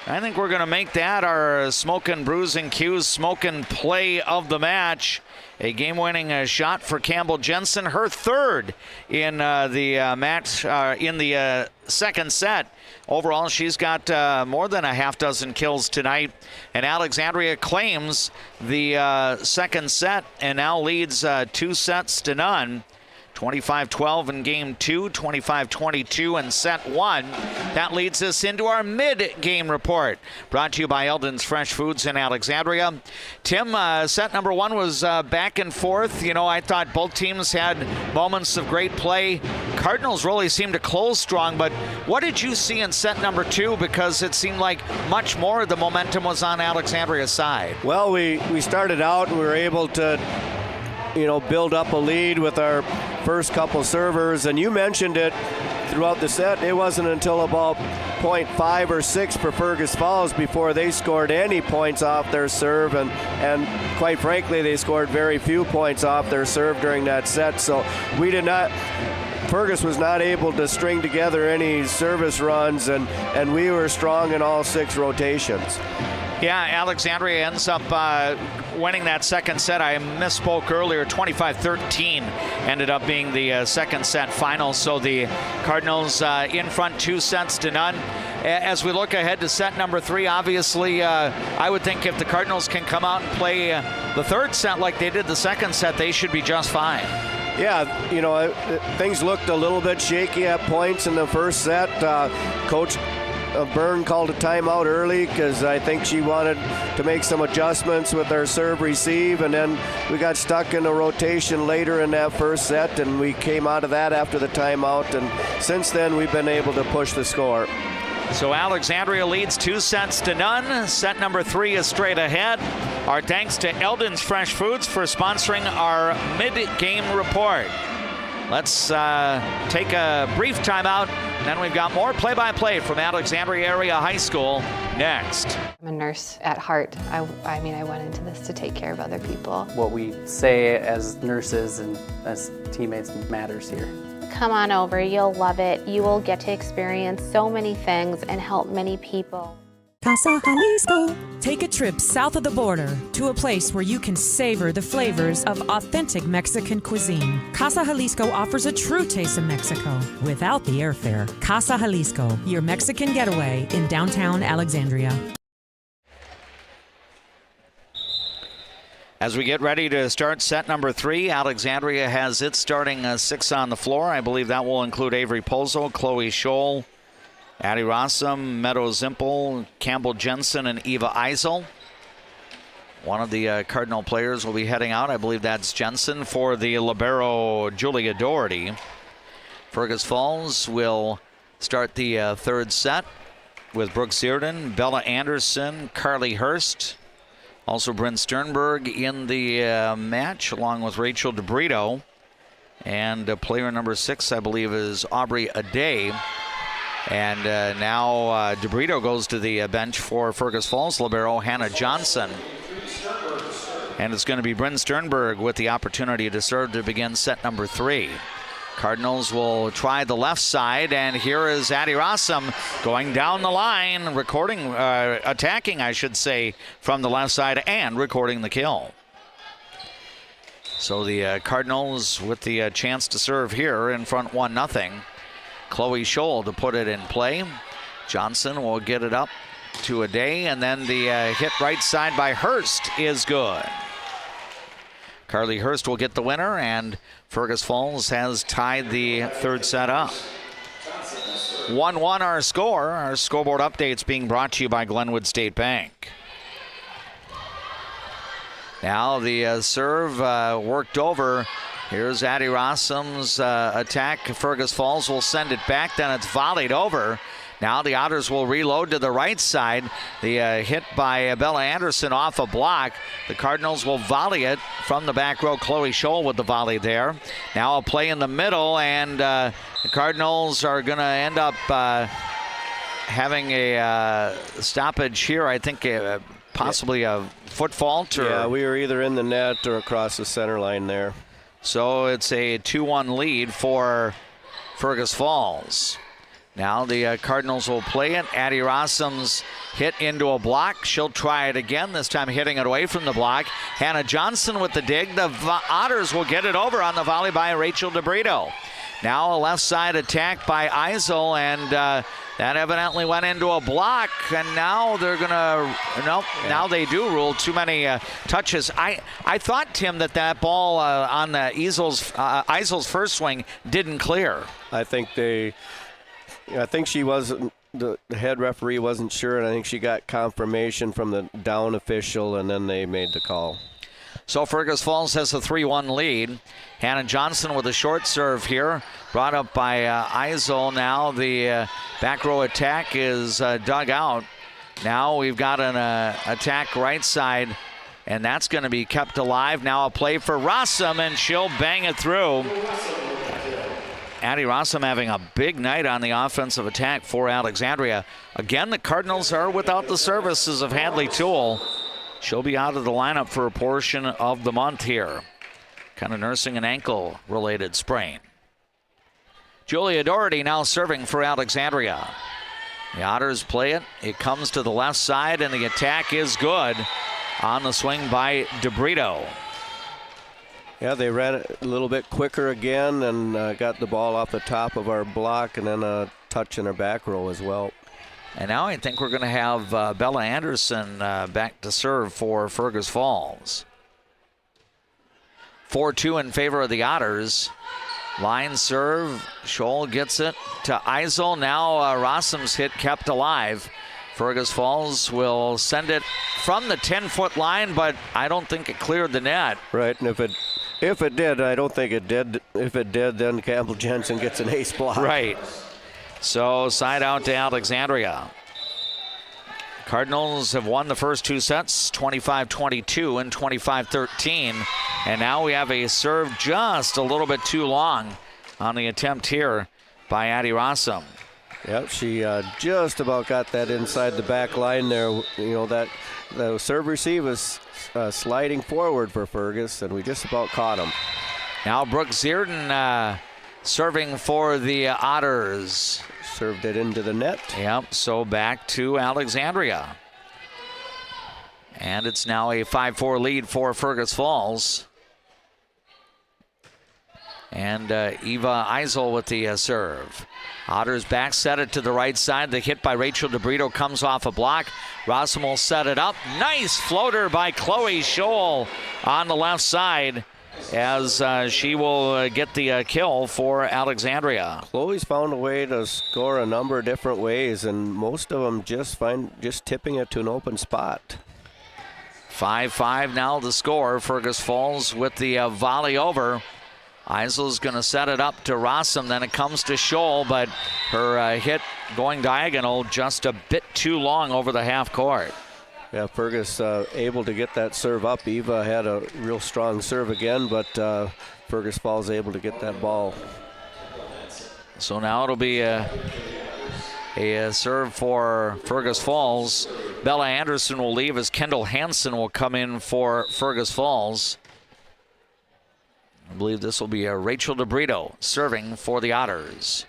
I think we're going to make that our Smokin' Bruising Q's Smokin' play of the match. A game-winning shot for Campbell Jensen, her third in the match in the second set. Overall, she's got more than a half dozen kills tonight. And Alexandria claims the second set and now leads 2-0. 25-12 in game 2, 25-22 in set 1. That leads us into our mid-game report, brought to you by Eldon's Fresh Foods in Alexandria. Tim, set number 1 was back and forth. You know, I thought both teams had moments of great play. Cardinals really seemed to close strong, but what did you see in set number 2? Because it seemed like much more of the momentum was on Alexandria's side. Well, we started out and we were able to build up a lead with our first couple servers, and you mentioned it throughout the set. It wasn't until about 0.5 or 6 for Fergus Falls before they scored any points off their serve, and quite frankly, they scored very few points off their serve during that set. So Fergus was not able to string together any service runs, and we were strong in all 6 rotations. Yeah, Alexandria ends up winning that second set. I misspoke earlier. 25-13 ended up being the second set final. So the Cardinals in front 2-0. As we look ahead to set number 3, obviously, I would think if the Cardinals can come out and play the third set like they did the second set, they should be just fine. Yeah, things looked a little bit shaky at points in the first set. Coach Byrne called a timeout early because I think she wanted to make some adjustments with our serve receive, and then we got stuck in a rotation later in that first set, and we came out of that after the timeout, and since then we've been able to push the score. So Alexandria leads 2-0. Set number 3 is straight ahead. Our thanks to Eldon's Fresh Foods for sponsoring our mid-game report. Let's take a brief timeout, and then we've got more play-by-play from Alexandria Area High School next. I'm a nurse at heart. I mean, I went into this to take care of other people. What we say as nurses and as teammates matters here. Come on over, you'll love it. You will get to experience so many things and help many people. Casa Jalisco. Take a trip south of the border to a place where you can savor the flavors of authentic Mexican cuisine. Casa Jalisco offers a true taste of Mexico without the airfare. Casa Jalisco, your Mexican getaway in downtown Alexandria. As we get ready to start set number 3, Alexandria has its starting 6 on the floor. I believe that will include Avery Pozo, Chloe Scholl, Addie Rossum, Meadow Zimpel, Campbell Jensen, and Eva Eisel. One of the Cardinal players will be heading out. I believe that's Jensen. For the libero, Julia Doherty. Fergus Falls will start the third set with Brooke Searden, Bella Anderson, Carly Hurst. Also Bryn Sternberg in the match, along with Rachel DeBrito. And player number 6, I believe, is Aubrey Aday. And now DeBrito goes to the bench for Fergus Falls libero, Hannah Johnson. And it's going to be Bryn Sternberg with the opportunity to serve to begin set number 3. Cardinals will try the left side, and here is Addie Rossum going down the line, attacking, I should say, from the left side and recording the kill. So the Cardinals with the chance to serve here in front 1-0. Chloe Scholl to put it in play. Johnson will get it up to Aday, and then the hit right side by Hurst is good. Carly Hurst will get the winner, and Fergus Falls has tied the third set up. 1-1 our score. Our scoreboard updates being brought to you by Glenwood State Bank. Now the serve worked over. Here's Addie Rossum's attack. Fergus Falls will send it back, then it's volleyed over. Now the Otters will reload to the right side. The hit by Bella Anderson off a block. The Cardinals will volley it from the back row. Chloe Scholl with the volley there. Now a play in the middle, and the Cardinals are going to end up having a stoppage here. I think possibly a foot fault. Yeah, we were either in the net or across the center line there. So it's a 2-1 lead for Fergus Falls. Now the Cardinals will play it. Addie Rossum's hit into a block. She'll try it again, this time hitting it away from the block. Hannah Johnson with the dig. The Otters will get it over on the volley by Rachel DeBrito. Now a left side attack by Eisel, and that evidently went into a block, and now they're going to, now they do rule too many touches. I thought, Tim, that ball on the Eisel's first swing didn't clear. I think she wasn't, the head referee wasn't sure, and I think she got confirmation from the down official, and then they made the call. So Fergus Falls has a 3-1 lead. Hannah Johnson with a short serve here, brought up by Eisel. Now the back row attack is dug out. Now we've got an attack right side, and that's going to be kept alive. Now a play for Rossum, and she'll bang it through. Addie Rossum having a big night on the offensive attack for Alexandria. Again, the Cardinals are without the services of Hadley Toole. She'll be out of the lineup for a portion of the month here. Kind of nursing an ankle-related sprain. Julia Doherty now serving for Alexandria. The Otters play it. It comes to the left side, and the attack is good on the swing by DeBrito. Yeah, they ran it a little bit quicker again and got the ball off the top of our block, and then a touch in our back row as well. And now I think we're going to have Bella Anderson back to serve for Fergus Falls. 4-2 in favor of the Otters. Line serve. Scholl gets it to Eisel. Now Rossum's hit kept alive. Fergus Falls will send it from the 10-foot line, but I don't think it cleared the net. Right, and if it did, I don't think it did. If it did, then Campbell Jensen gets an ace block. Right. So side out to Alexandria. Cardinals have won the first two sets, 25-22 and 25-13. And now we have a serve just a little bit too long on the attempt here by Addie Rossum. Yep, she just about got that inside the back line there. You know, that the serve receive was sliding forward for Fergus, and we just about caught him. Now Brooke Zierden serving for the Otters. Served it into the net. Yep, so back to Alexandria. And it's now a 5-4 lead for Fergus Falls. And Eva Eisel with the serve. Otters back, set it to the right side. The hit by Rachel DeBrito comes off a block. Rossum will set it up. Nice floater by Chloe Scholl on the left side as she will get the kill for Alexandria. Chloe's found a way to score a number of different ways, and most of them just tipping it to an open spot. 5-5 now the score. Fergus Falls with the volley over. Eisel's going to set it up to Rossum. Then it comes to Scholl, but her hit going diagonal just a bit too long over the half court. Yeah, Fergus able to get that serve up. Eva had a real strong serve again, but Fergus Falls able to get that ball. So now it'll be a serve for Fergus Falls. Bella Anderson will leave as Kendall Hansen will come in for Fergus Falls. I believe this will be Rachel DeBrito serving for the Otters.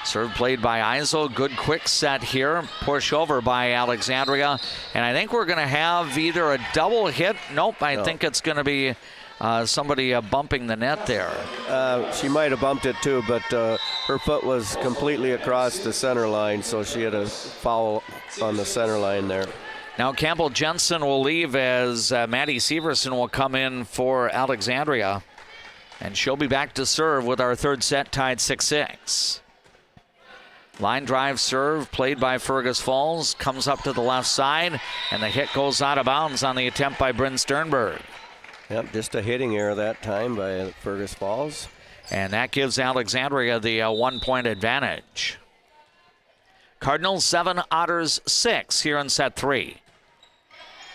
Serve played by Eisel. Good quick set here. Push over by Alexandria. And I think we're going to have either a double hit. Nope, I think it's going to be somebody bumping the net there. She might have bumped it too, but her foot was completely across the center line, so she had a foul on the center line there. Now Campbell Jensen will leave as Maddie Severson will come in for Alexandria. And she'll be back to serve with our third set tied 6-6. Line drive serve played by Fergus Falls. Comes up to the left side, and the hit goes out of bounds on the attempt by Bryn Sternberg. Yep, just a hitting error that time by Fergus Falls. And that gives Alexandria the 1-point advantage. Cardinals 7, Otters 6 here in set 3.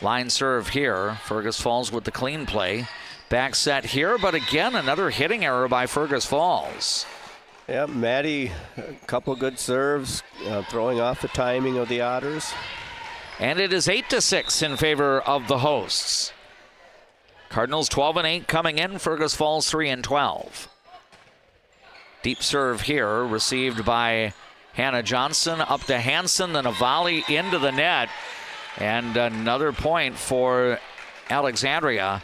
Line serve here. Fergus Falls with the clean play. Back set here, but again, another hitting error by Fergus Falls. Yeah, Maddie, a couple good serves, throwing off the timing of the Otters. And it is 8-6 in favor of the hosts. Cardinals 12-8 coming in, Fergus Falls 3-12. Deep serve here, received by Hannah Johnson, up to Hansen, then a volley into the net. And another point for Alexandria.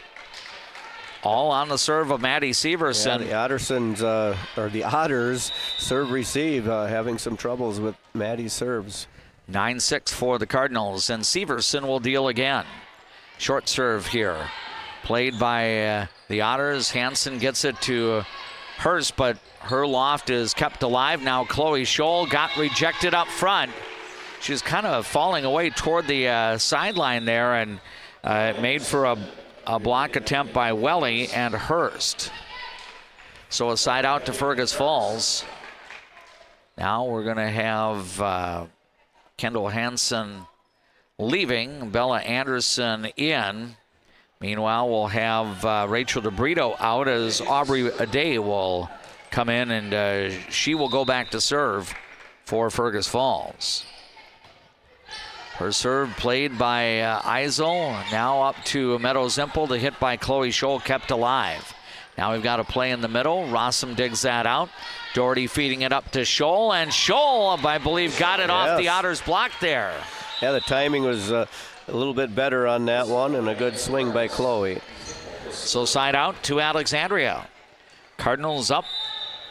All on the serve of Maddie Severson. Yeah, the Otters serve receive having some troubles with Maddie's serves. 9-6 for the Cardinals, and Severson will deal again. Short serve here, played by the Otters. Hansen gets it to Hurst, but her loft is kept alive. Now Chloe Scholl got rejected up front. She's kind of falling away toward the sideline there, and made for a block attempt by Welly and Hurst. So a side out to Fergus Falls. Now we're going to have Kendall Hansen leaving, Bella Anderson in. Meanwhile, we'll have Rachel DeBrito out as Aubrey Ade will come in, and she will go back to serve for Fergus Falls. Her serve played by Eisel. Now up to Meadows Impel. The hit by Chloe Scholl kept alive. Now we've got a play in the middle. Rossum digs that out. Doherty feeding it up to Scholl. And Scholl, I believe, got it off the Otters block there. Yeah, the timing was a little bit better on that one, and a good swing by Chloe. So side out to Alexandria. Cardinals up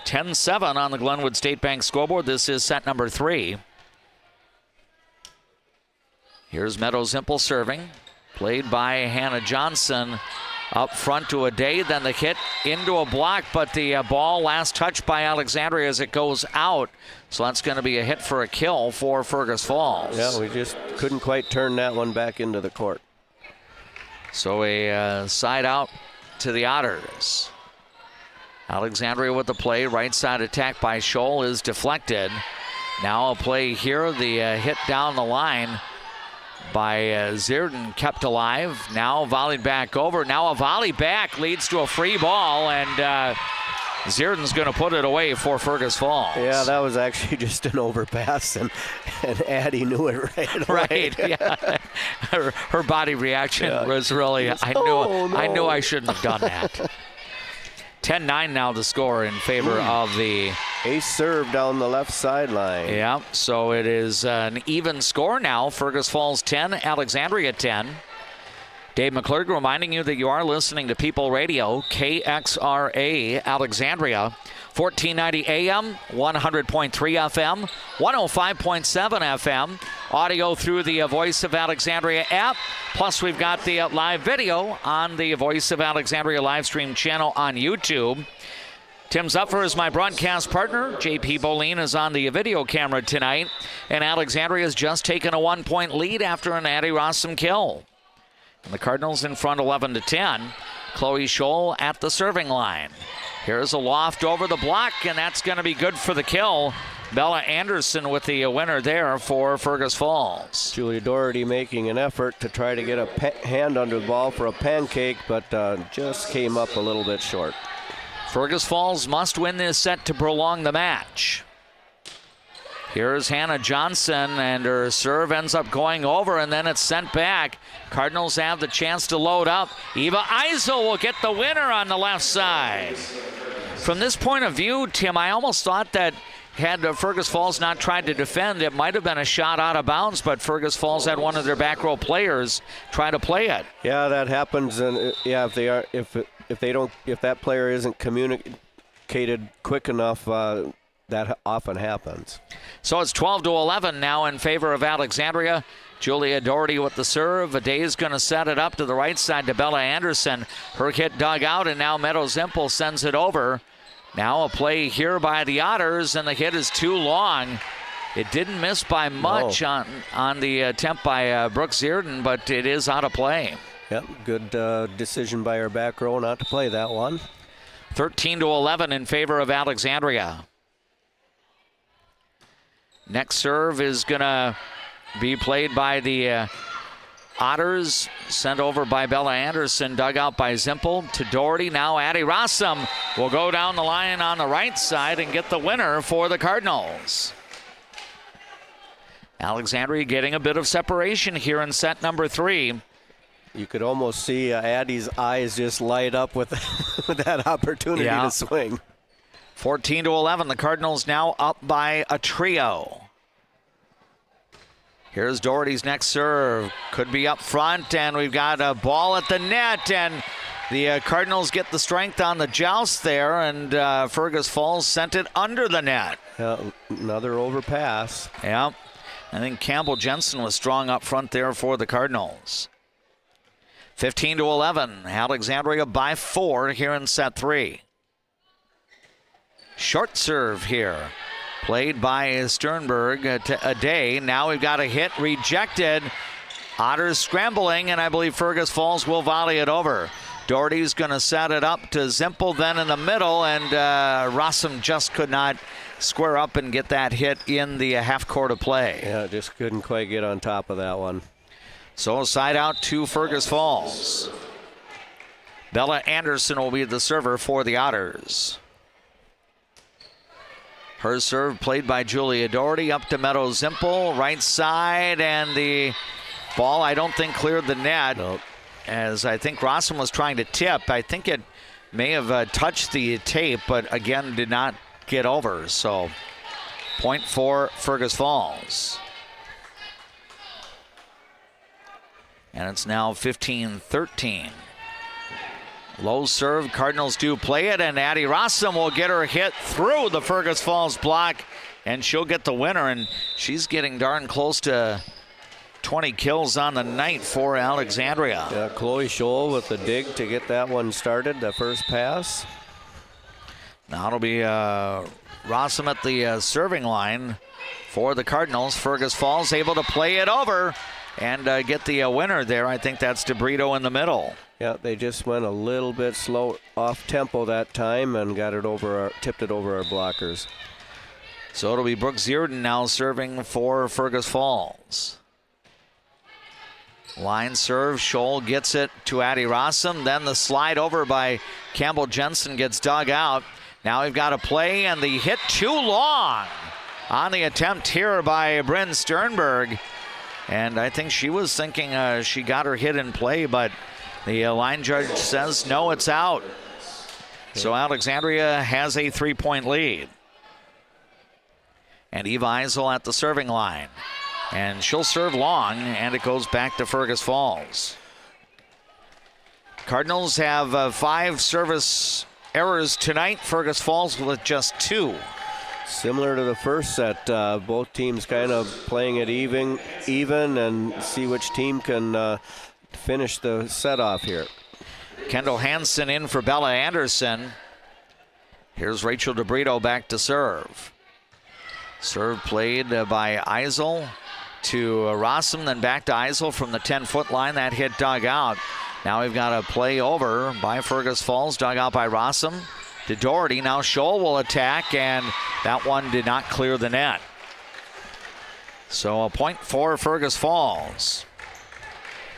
10-7 on the Glenwood State Bank scoreboard. This is set number 3. Here's Meadows Impel serving, played by Hannah Johnson. Up front to Ade, then the hit into a block, but the ball last touched by Alexandria as it goes out. So that's going to be a hit for a kill for Fergus Falls. Yeah, we just couldn't quite turn that one back into the court. So a side out to the Otters. Alexandria with the play, right side attack by Scholl is deflected. Now a play here, the hit down the line by Zierden kept alive. Now volleyed back over. Now a volley back leads to a free ball, and Zierden's going to put it away for Fergus Falls. Yeah, that was actually just an overpass, and Addie knew it right away. Right, yeah. Her body reaction was really, I knew I shouldn't have done that. 10-9 now the score in favor of the ace serve down the left sideline. Yeah, so it is an even score now. Fergus Falls 10, Alexandria 10. Dave McClurg reminding you that you are listening to People Radio, KXRA Alexandria, 1490 AM, 100.3 FM, 105.7 FM, audio through the Voice of Alexandria app, plus we've got the live video on the Voice of Alexandria live stream channel on YouTube. Tim Zupfer is my broadcast partner. JP Boleen is on the video camera tonight, and Alexandria has just taken a 1-point lead after an Addie Rossum kill. And the Cardinals in front 11-10. Chloe Scholl at the serving line. Here's a loft over the block, and that's going to be good for the kill. Bella Anderson with the winner there for Fergus Falls. Julia Doherty making an effort to try to get a hand under the ball for a pancake, but just came up a little bit short. Fergus Falls must win this set to prolong the match. Here's Hannah Johnson, and her serve ends up going over, and then it's sent back. Cardinals have the chance to load up. Eva Eisel will get the winner on the left side. From this point of view, Tim, I almost thought that had Fergus Falls not tried to defend, it might have been a shot out of bounds, but Fergus Falls had one of their back row players try to play it. Yeah, that happens, and yeah, if that player isn't communicated quick enough, that often happens. So it's 12-11 now in favor of Alexandria. Julia Doherty with the serve. Aday's going to set it up to the right side to Bella Anderson. Her hit dug out, and now Meadow Zimpel sends it over. Now a play here by the Otters, and the hit is too long. It didn't miss by much on the attempt by Brooke Zierden, but it is out of play. Yep, good decision by her back row not to play that one. 13-11 in favor of Alexandria. Next serve is going to be played by the Otters, sent over by Bella Anderson, dug out by Zimpel to Doherty. Now Addie Rossum will go down the line on the right side and get the winner for the Cardinals. Alexandria getting a bit of separation here in set number 3. You could almost see Addie's eyes just light up with that opportunity to swing. 14-11, the Cardinals now up by a trio. Here's Doherty's next serve. Could be up front, and we've got a ball at the net, and the Cardinals get the strength on the joust there, and Fergus Falls sent it under the net. Another overpass. Yeah, I think Campbell Jensen was strong up front there for the Cardinals. 15-11, Alexandria by 4 here in set 3. Short serve here, played by Sternberg to Aday. Now we've got a hit rejected. Otters scrambling, and I believe Fergus Falls will volley it over. Doherty's going to set it up to Zimpel then in the middle, and Rossum just could not square up and get that hit in the half court of play. Yeah, just couldn't quite get on top of that one. So side out to Fergus Falls. Bella Anderson will be the server for the Otters. Her serve played by Julia Doherty up to Meadow Zimpel, right side, and the ball I don't think cleared the net. Nope. As I think Rossum was trying to tip. I think it may have touched the tape, but again did not get over. So point for Fergus Falls. And it's now 15-13. Low serve, Cardinals do play it, and Addie Rossum will get her hit through the Fergus Falls block, and she'll get the winner, and she's getting darn close to 20 kills on the night for Alexandria. Yeah, Chloe Scholl with the dig to get that one started, the first pass. Now it'll be Rossum at the serving line for the Cardinals. Fergus Falls able to play it over and get the winner there. I think that's DeBrito in the middle. Yeah, they just went a little bit slow off tempo that time and got it over, tipped it over our blockers. So it'll be Brooke Zierden now serving for Fergus Falls. Line serve, Scholl gets it to Addie Rossum. Then the slide over by Campbell Jensen gets dug out. Now we've got a play, and the hit too long on the attempt here by Bryn Sternberg. And I think she was thinking she got her hit in play, but the line judge says no, it's out. So Alexandria has a 3-point lead. And Eva Eisel at the serving line. And she'll serve long, and it goes back to Fergus Falls. Cardinals have 5 service errors tonight. Fergus Falls with just 2. Similar to the first set, both teams kind of playing it even and see which team can finish the set off here. Kendall Hansen in for Bella Anderson. Here's Rachel DeBrito back to serve. Serve played by Eisel to Rossum, then back to Eisel from the 10-foot line. That hit dug out. Now we've got a play over by Fergus Falls, dug out by Rossum to Doherty. Now Scholl will attack, and that one did not clear the net. So a point for Fergus Falls.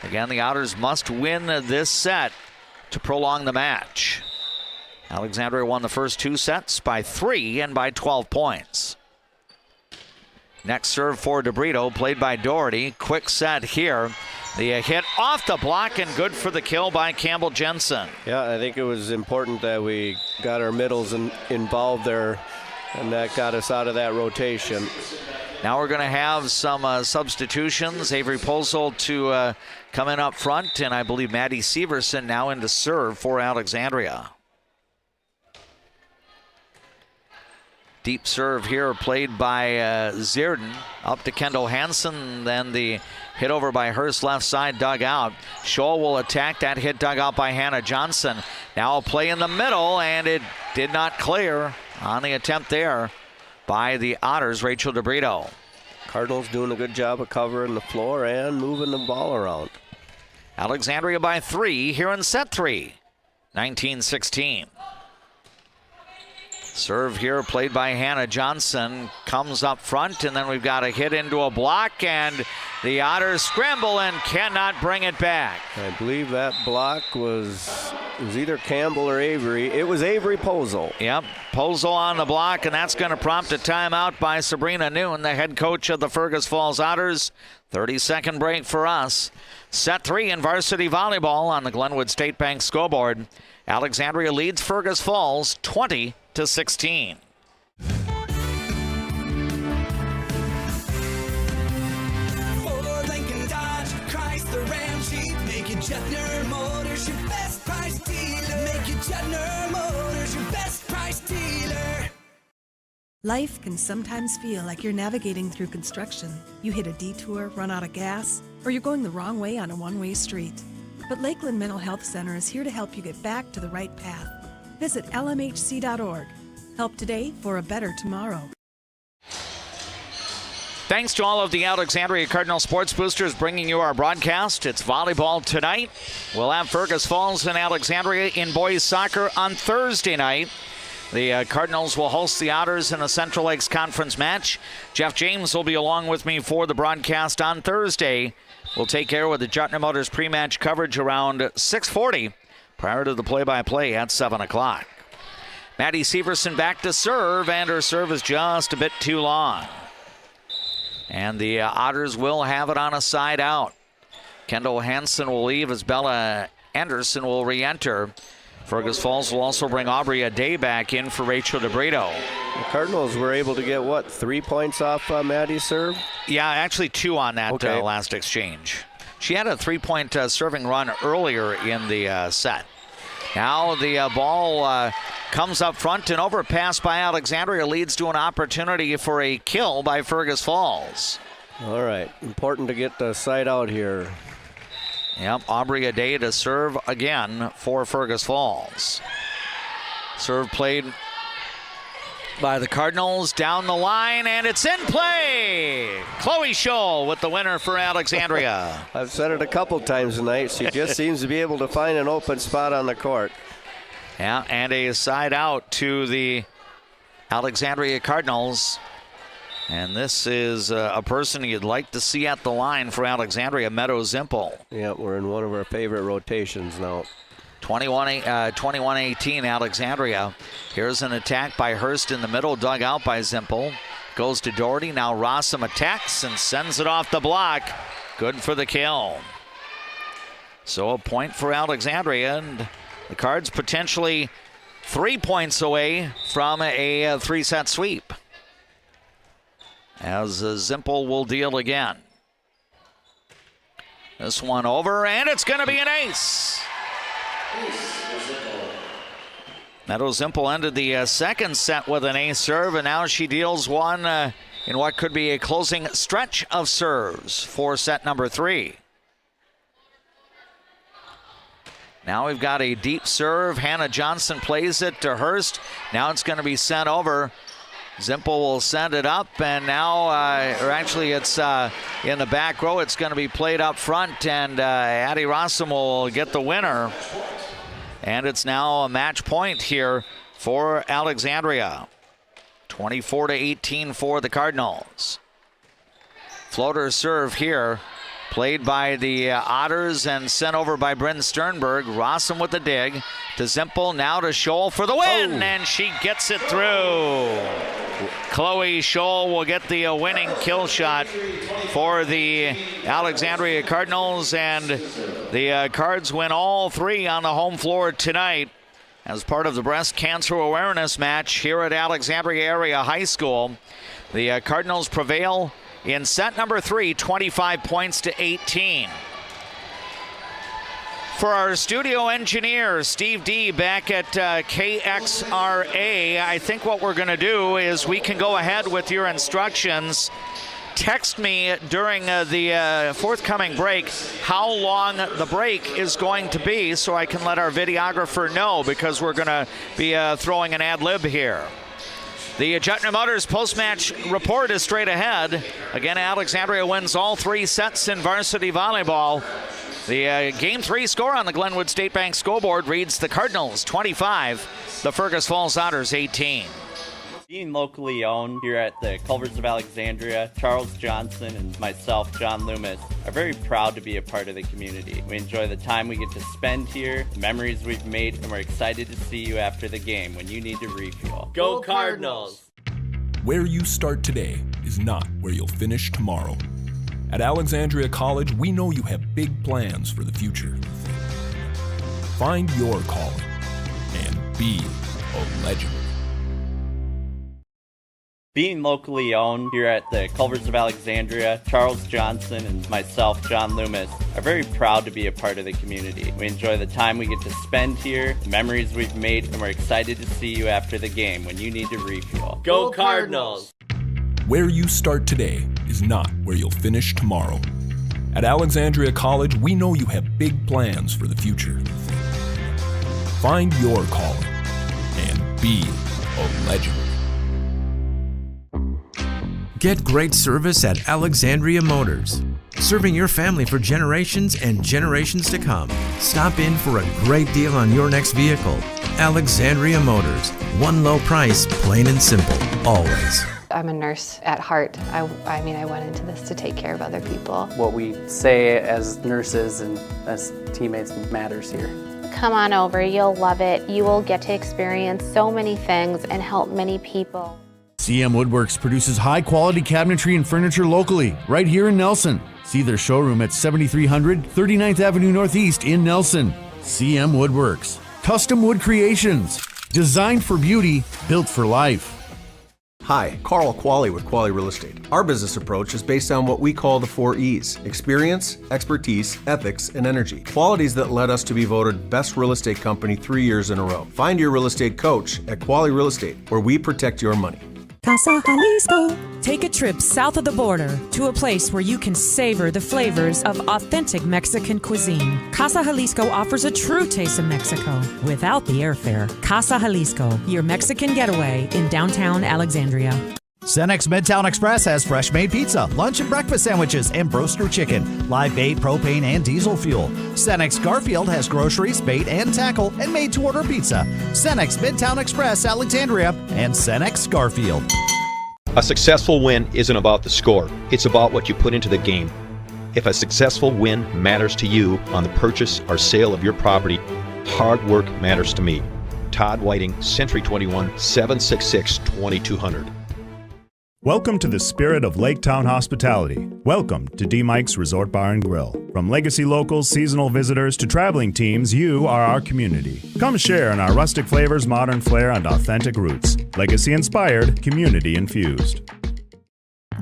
Again, the Otters must win this set to prolong the match. Alexandria won the first 2 sets by 3 and by 12 points. Next serve for DeBrito, played by Doherty. Quick set here. The hit off the block and good for the kill by Campbell Jensen. Yeah, I think it was important that we got our middles involved there, and that got us out of that rotation. Now we're going to have some substitutions. Avery Posel to come in up front, and I believe Maddie Severson now in to serve for Alexandria. Deep serve here played by Zierden. Up to Kendall Hansen, then the hit over by Hurst left side, dug out. Scholl will attack. That hit dug out by Hannah Johnson. Now a play in the middle, and it did not clear on the attempt there by the Otters, Rachel DeBrito. Cardinals doing a good job of covering the floor and moving the ball around. Alexandria by 3 here in set 3, 19-16. Serve here played by Hannah Johnson, comes up front, and then we've got a hit into a block, and the Otters scramble and cannot bring it back. I believe that block was either Campbell or Avery. It was Avery Posel. Yep, Posel on the block, and that's going to prompt a timeout by Sabrina Noon, the head coach of the Fergus Falls Otters. 30-second break for us. Set 3 in varsity volleyball on the Glenwood State Bank scoreboard. Alexandria leads Fergus Falls 20-16. Ford, Lincoln, Dodge, Chrysler, Ram, Jeep. Make it Jetner Motors your best price dealer. Make it Jetner Motors your best price dealer. Life can sometimes feel like you're navigating through construction. You hit a detour, run out of gas, or you're going the wrong way on a one-way street. But Lakeland Mental Health Center is here to help you get back to the right path. Visit lmhc.org. Help today for a better tomorrow. Thanks to all of the Alexandria Cardinal Sports Boosters bringing you our broadcast. It's volleyball tonight. We'll have Fergus Falls and Alexandria in boys soccer on Thursday night. The Cardinals will host the Otters in a Central Lakes Conference match. Jeff James will be along with me for the broadcast on Thursday. We'll take care with the Jutner Motors pre-match coverage around 6:40 prior to the play-by-play at 7 o'clock. Maddie Severson back to serve, and her serve is just a bit too long. And the Otters will have it on a side out. Kendall Hansen will leave as Bella Anderson will re-enter. Fergus Falls will also bring Aubrey Ade back in for Rachel DeBrito. The Cardinals were able to get, 3 points off Maddie's serve? Yeah, actually 2 on that last exchange. She had a 3-point serving run earlier in the set. Now the ball comes up front, and overpass by Alexandria leads to an opportunity for a kill by Fergus Falls. All right, important to get the side out here. Yep, Aubrey Ade to serve again for Fergus Falls. Serve played by the Cardinals down the line, and it's in play. Chloe Scholl with the winner for Alexandria. I've said it a couple times tonight. She just seems to be able to find an open spot on the court. Yeah, and a side out to the Alexandria Cardinals. And this is a person you'd like to see at the line for Alexandria, Meadow Zimpel. Yeah, we're in one of our favorite rotations now. 21-18 Alexandria. Here's an attack by Hurst in the middle, dug out by Zimpel. Goes to Doherty. Now Rossum attacks and sends it off the block. Good for the kill. So a point for Alexandria, and the Cards potentially 3 points away from a 3-set sweep. As Zimpel will deal again. This one over, and it's going to be an ace. Meadow Zimpel ended the second set with an ace serve, and now she deals one in what could be a closing stretch of serves for set number 3. Now we've got a deep serve. Hannah Johnson plays it to Hurst. Now it's going to be sent over. Zimpel will send it up, and now, or actually it's in the back row. It's going to be played up front, and Addie Rossum will get the winner. And it's now a match point here for Alexandria. 24-18 for the Cardinals. Floater serve here, played by the Otters and sent over by Bryn Sternberg. Rossum with the dig to Zimpel, now to Scholl for the win, and she gets it through. Chloe Scholl will get the winning kill shot for the Alexandria Cardinals, and the Cards win all 3 on the home floor tonight as part of the breast cancer awareness match here at Alexandria Area High School. The Cardinals prevail in set number 3, 25 points to 18. For our studio engineer, Steve D, back at KXRA, I think what we're going to do is we can go ahead with your instructions. Text me during the forthcoming break how long the break is going to be so I can let our videographer know, because we're going to be throwing an ad lib here. The Jutner Motors post-match report is straight ahead. Again, Alexandria wins all 3 sets in varsity volleyball. The Game 3 score on the Glenwood State Bank scoreboard reads the Cardinals 25, the Fergus Falls Otters 18. Being locally owned here at the Culvers of Alexandria, Charles Johnson and myself, John Loomis, are very proud to be a part of the community. We enjoy the time we get to spend here, the memories we've made, and we're excited to see you after the game when you need to refuel. Go Cardinals! Where you start today is not where you'll finish tomorrow. At Alexandria College, we know you have big plans for the future. Find your calling and be a legend. Being locally owned here at the Culvers of Alexandria, Charles Johnson and myself, John Loomis, are very proud to be a part of the community. We enjoy the time we get to spend here, the memories we've made, and we're excited to see you after the game when you need to refuel. Go Cardinals! Where you start today is not where you'll finish tomorrow. At Alexandria College, we know you have big plans for the future. Find your calling and be a legend. Get great service at Alexandria Motors. Serving your family for generations and generations to come. Stop in for a great deal on your next vehicle. Alexandria Motors. One low price, plain and simple, always. I'm a nurse at heart. I went into this to take care of other people. What we say as nurses and as teammates matters here. Come on over, you'll love it. You will get to experience so many things and help many people. CM Woodworks produces high-quality cabinetry and furniture locally, right here in Nelson. See their showroom at 7300 39th Avenue Northeast in Nelson. CM Woodworks. Custom wood creations. Designed for beauty, built for life. Hi, Carl Qualley with Qualley Real Estate. Our business approach is based on what we call the 4 E's: experience, expertise, ethics, and energy. Qualities that led us to be voted Best Real Estate Company 3 years in a row. Find your real estate coach at Qualley Real Estate, where we protect your money. Casa Jalisco. Take a trip south of the border to a place where you can savor the flavors of authentic Mexican cuisine. Casa Jalisco offers a true taste of Mexico without the airfare. Casa Jalisco, your Mexican getaway in downtown Alexandria. Cenex Midtown Express has fresh made pizza, lunch and breakfast sandwiches, and broaster chicken, live bait, propane, and diesel fuel. Cenex Garfield has groceries, bait, and tackle, and made to order pizza. Cenex Midtown Express, Alexandria, and Cenex Garfield. A successful win isn't about the score, it's about what you put into the game. If a successful win matters to you on the purchase or sale of your property, Hard work matters to me. Todd Whiting, Century 21, 766-2200. Welcome to the spirit of Lake Town hospitality. Welcome to D. Mike's Resort Bar and Grill. From legacy locals, seasonal visitors, to traveling teams, you are our community. Come share in our rustic flavors, modern flair, and authentic roots. Legacy inspired, community infused.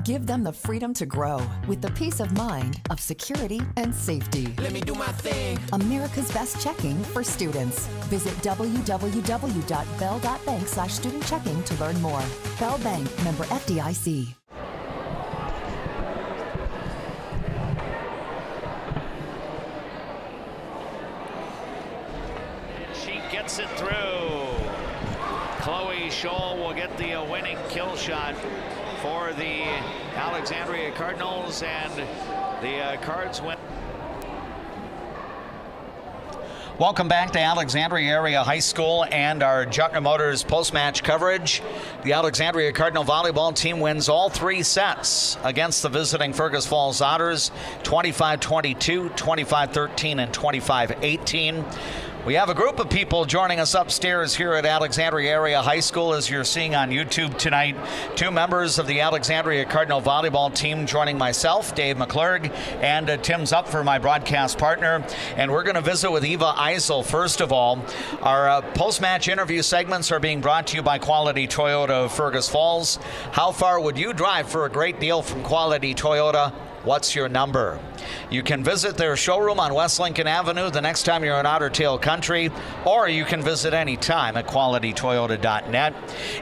Give them the freedom to grow with the peace of mind of security and safety. Let me do my thing. America's best checking for students. Visit www.bell.bank/student checking to learn more. Bell Bank, member FDIC. She gets it through. Chloe Scholl will get the winning kill shot for the Alexandria Cardinals, and the Cards win. Welcome back to Alexandria Area High School and our Jutner Motors post-match coverage. The Alexandria Cardinal volleyball team wins all 3 sets against the visiting Fergus Falls Otters, 25-22, 25-13, and 25-18. We have a group of people joining us upstairs here at Alexandria Area High School, as you're seeing on YouTube tonight. 2 members of the Alexandria Cardinal volleyball team joining myself, Dave McClurg, and Tim Zupfer, my broadcast partner. And we're going to visit with Eva Eisel first of all. Our post-match interview segments are being brought to you by Quality Toyota of Fergus Falls. How far would you drive for a great deal from Quality Toyota? What's your number? You can visit their showroom on West Lincoln Avenue the next time you're in Otter Tail Country, or you can visit any time at qualitytoyota.net.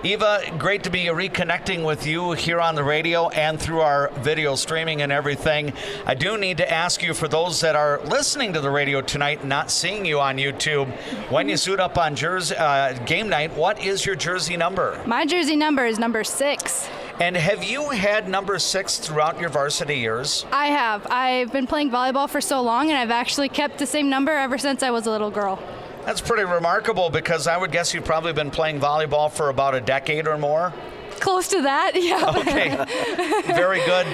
Eva, great to be reconnecting with you here on the radio and through our video streaming and everything. I do need to ask you, for those that are listening to the radio tonight and not seeing you on YouTube, when you suit up on game night, what is your jersey number? My jersey number is number 6. And have you had number 6 throughout your varsity years? I have. I've been playing volleyball for so long, and I've actually kept the same number ever since I was a little girl. That's pretty remarkable, because I would guess you've probably been playing volleyball for about a decade or more. Close to that, yeah. Okay, very good.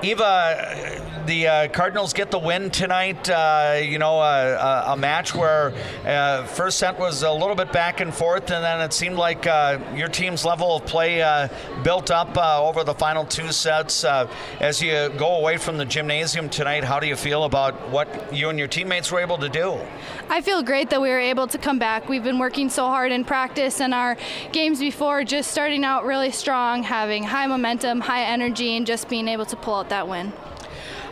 Eva, the Cardinals get the win tonight. A match where first set was a little bit back and forth, and then it seemed like your team's level of play built up over the final 2 sets. As you go away from the gymnasium tonight, how do you feel about what you and your teammates were able to do? I feel great that we were able to come back. We've been working so hard in practice and our games before, just starting out really strong, having high momentum, high energy, and just being able to pull out that win.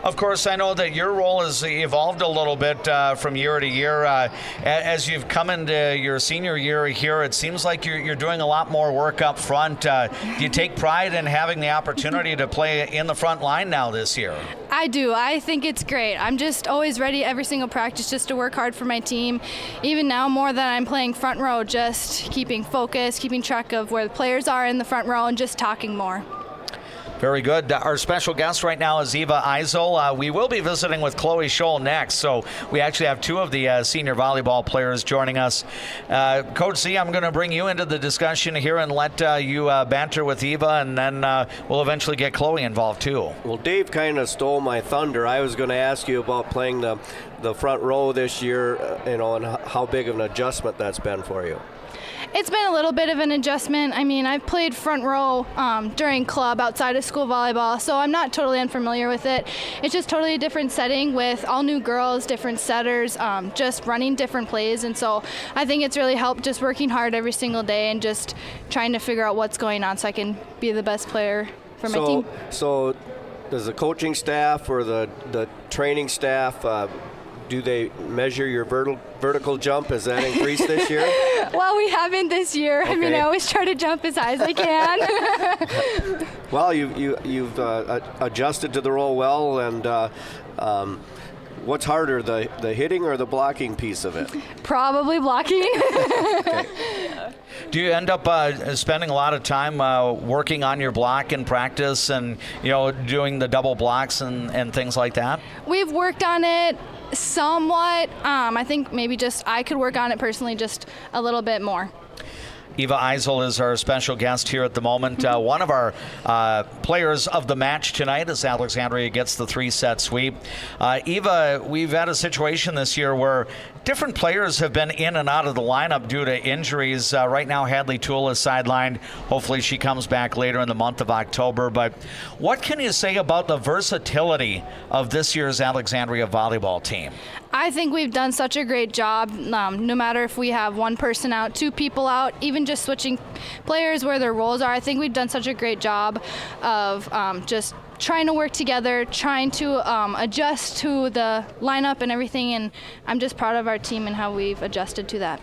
Of course, I know that your role has evolved a little bit from year to year. As you've come into your senior year here, it seems like you're doing a lot more work up front. Do you take pride in having the opportunity to play in the front line now this year? I do. I think it's great. I'm just always ready every single practice just to work hard for my team. Even now, more than I'm playing front row, just keeping focus, keeping track of where the players are in the front row, and just talking more. Very good. Our special guest right now is Eva Eisel. We will be visiting with Chloe Scholl next, so we actually have 2 of the senior volleyball players joining us. Coach Z, I'm going to bring you into the discussion here and let you banter with Eva, and then we'll eventually get Chloe involved too. Well, Dave kind of stole my thunder. I was going to ask you about playing the front row this year, and how big of an adjustment that's been for you. It's been a little bit of an adjustment. I mean, I've played front row during club outside of school volleyball, so I'm not totally unfamiliar with it. It's just totally a different setting with all new girls, different setters, just running different plays. And so I think it's really helped just working hard every single day and just trying to figure out what's going on so I can be the best player for my team. So does the coaching staff or the training staff, do they measure your vertical jump? Has that increased this year? Well, we haven't this year. Okay. I mean, I always try to jump as high as I can. Well, you've adjusted to the role well, and what's harder, the hitting or the blocking piece of it? Probably blocking. Okay. Do you end up spending a lot of time working on your block in practice and doing the double blocks and things like that? We've worked on it somewhat. I think maybe just I could work on it personally just a little bit more. Eva Eisel is our special guest here at the moment. One of our players of the match tonight as Alexandria gets the 3-set sweep. Eva, we've had a situation this year where different players have been in and out of the lineup due to injuries. Right now, Hadley Toole is sidelined. Hopefully she comes back later in the month of October. But what can you say about the versatility of this year's Alexandria volleyball team? I think we've done such a great job, no matter if we have one person out, two people out, even just switching players where their roles are. I think we've done such a great job of just trying to work together, trying to adjust to the lineup and everything, and I'm just proud of our team and how we've adjusted to that.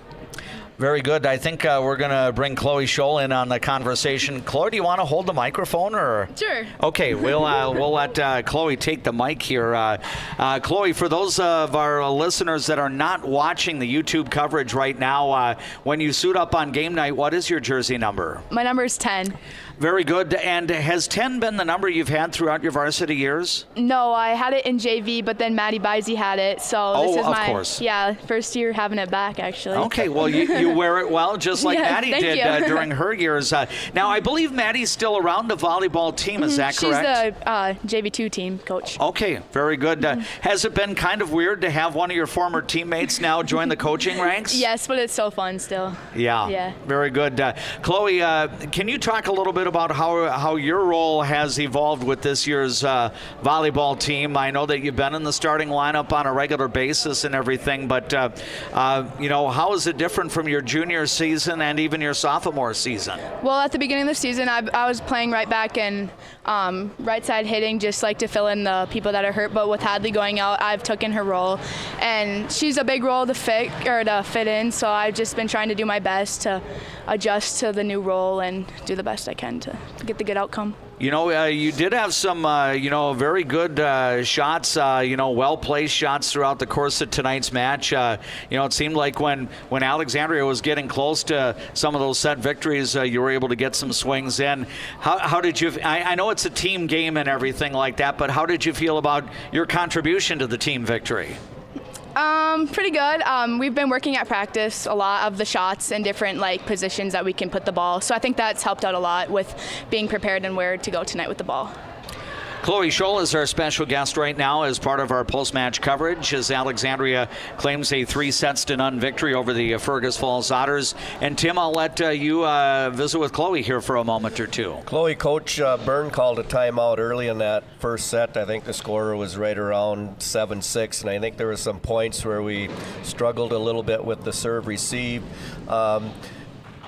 Very good. I think we're going to bring Chloe Scholl in on the conversation. Chloe, do you want to hold the microphone? Or? Sure. Okay, we'll let Chloe take the mic here. Chloe, for those of our listeners that are not watching the YouTube coverage right now, when you suit up on game night, what is your jersey number? My number is 10. Very good. And has 10 been the number you've had throughout your varsity years? No, I had it in JV, but then Maddie Bisey had it. So this is of my course. First year having it back, actually. Okay, well, you wear it well, just like Maddie did during her years. Now, I believe Maddie's still around the volleyball team. Is that correct? She's the JV2 team coach. Okay, very good. Has it been kind of weird to have one of your former teammates now join the coaching ranks? Yes, but it's so fun still. Yeah. Very good. Chloe, can you talk a little bit about how your role has evolved with this year's volleyball team? I know that you've been in the starting lineup on a regular basis and everything, but how is it different from your junior season and even your sophomore season? Well, at the beginning of the season, I was playing right back and right side hitting, just like to fill in the people that are hurt. But with Hadley going out, I've taken her role, and she's a big role to fit in. So I've just been trying to do my best to adjust to the new role and do the best I can to get the good outcome. You did have some, very good shots, well-placed shots throughout the course of tonight's match. It seemed like when Alexandria was getting close to some of those set victories, you were able to get some swings in. How did you, I know it's a team game and everything like that, but how did you feel about your contribution to the team victory? Pretty good. We've been working at practice a lot of the shots and different positions that we can put the ball. So I think that's helped out a lot with being prepared and where to go tonight with the ball. Chloe Scholl is our special guest right now as part of our post-match coverage as Alexandria claims a 3-0 victory over the Fergus Falls Otters. And Tim, I'll let you visit with Chloe here for a moment or two. Chloe, Coach Byrne called a timeout early in that first set. I think the score was right around 7-6, and I think there were some points where we struggled a little bit with the serve receive.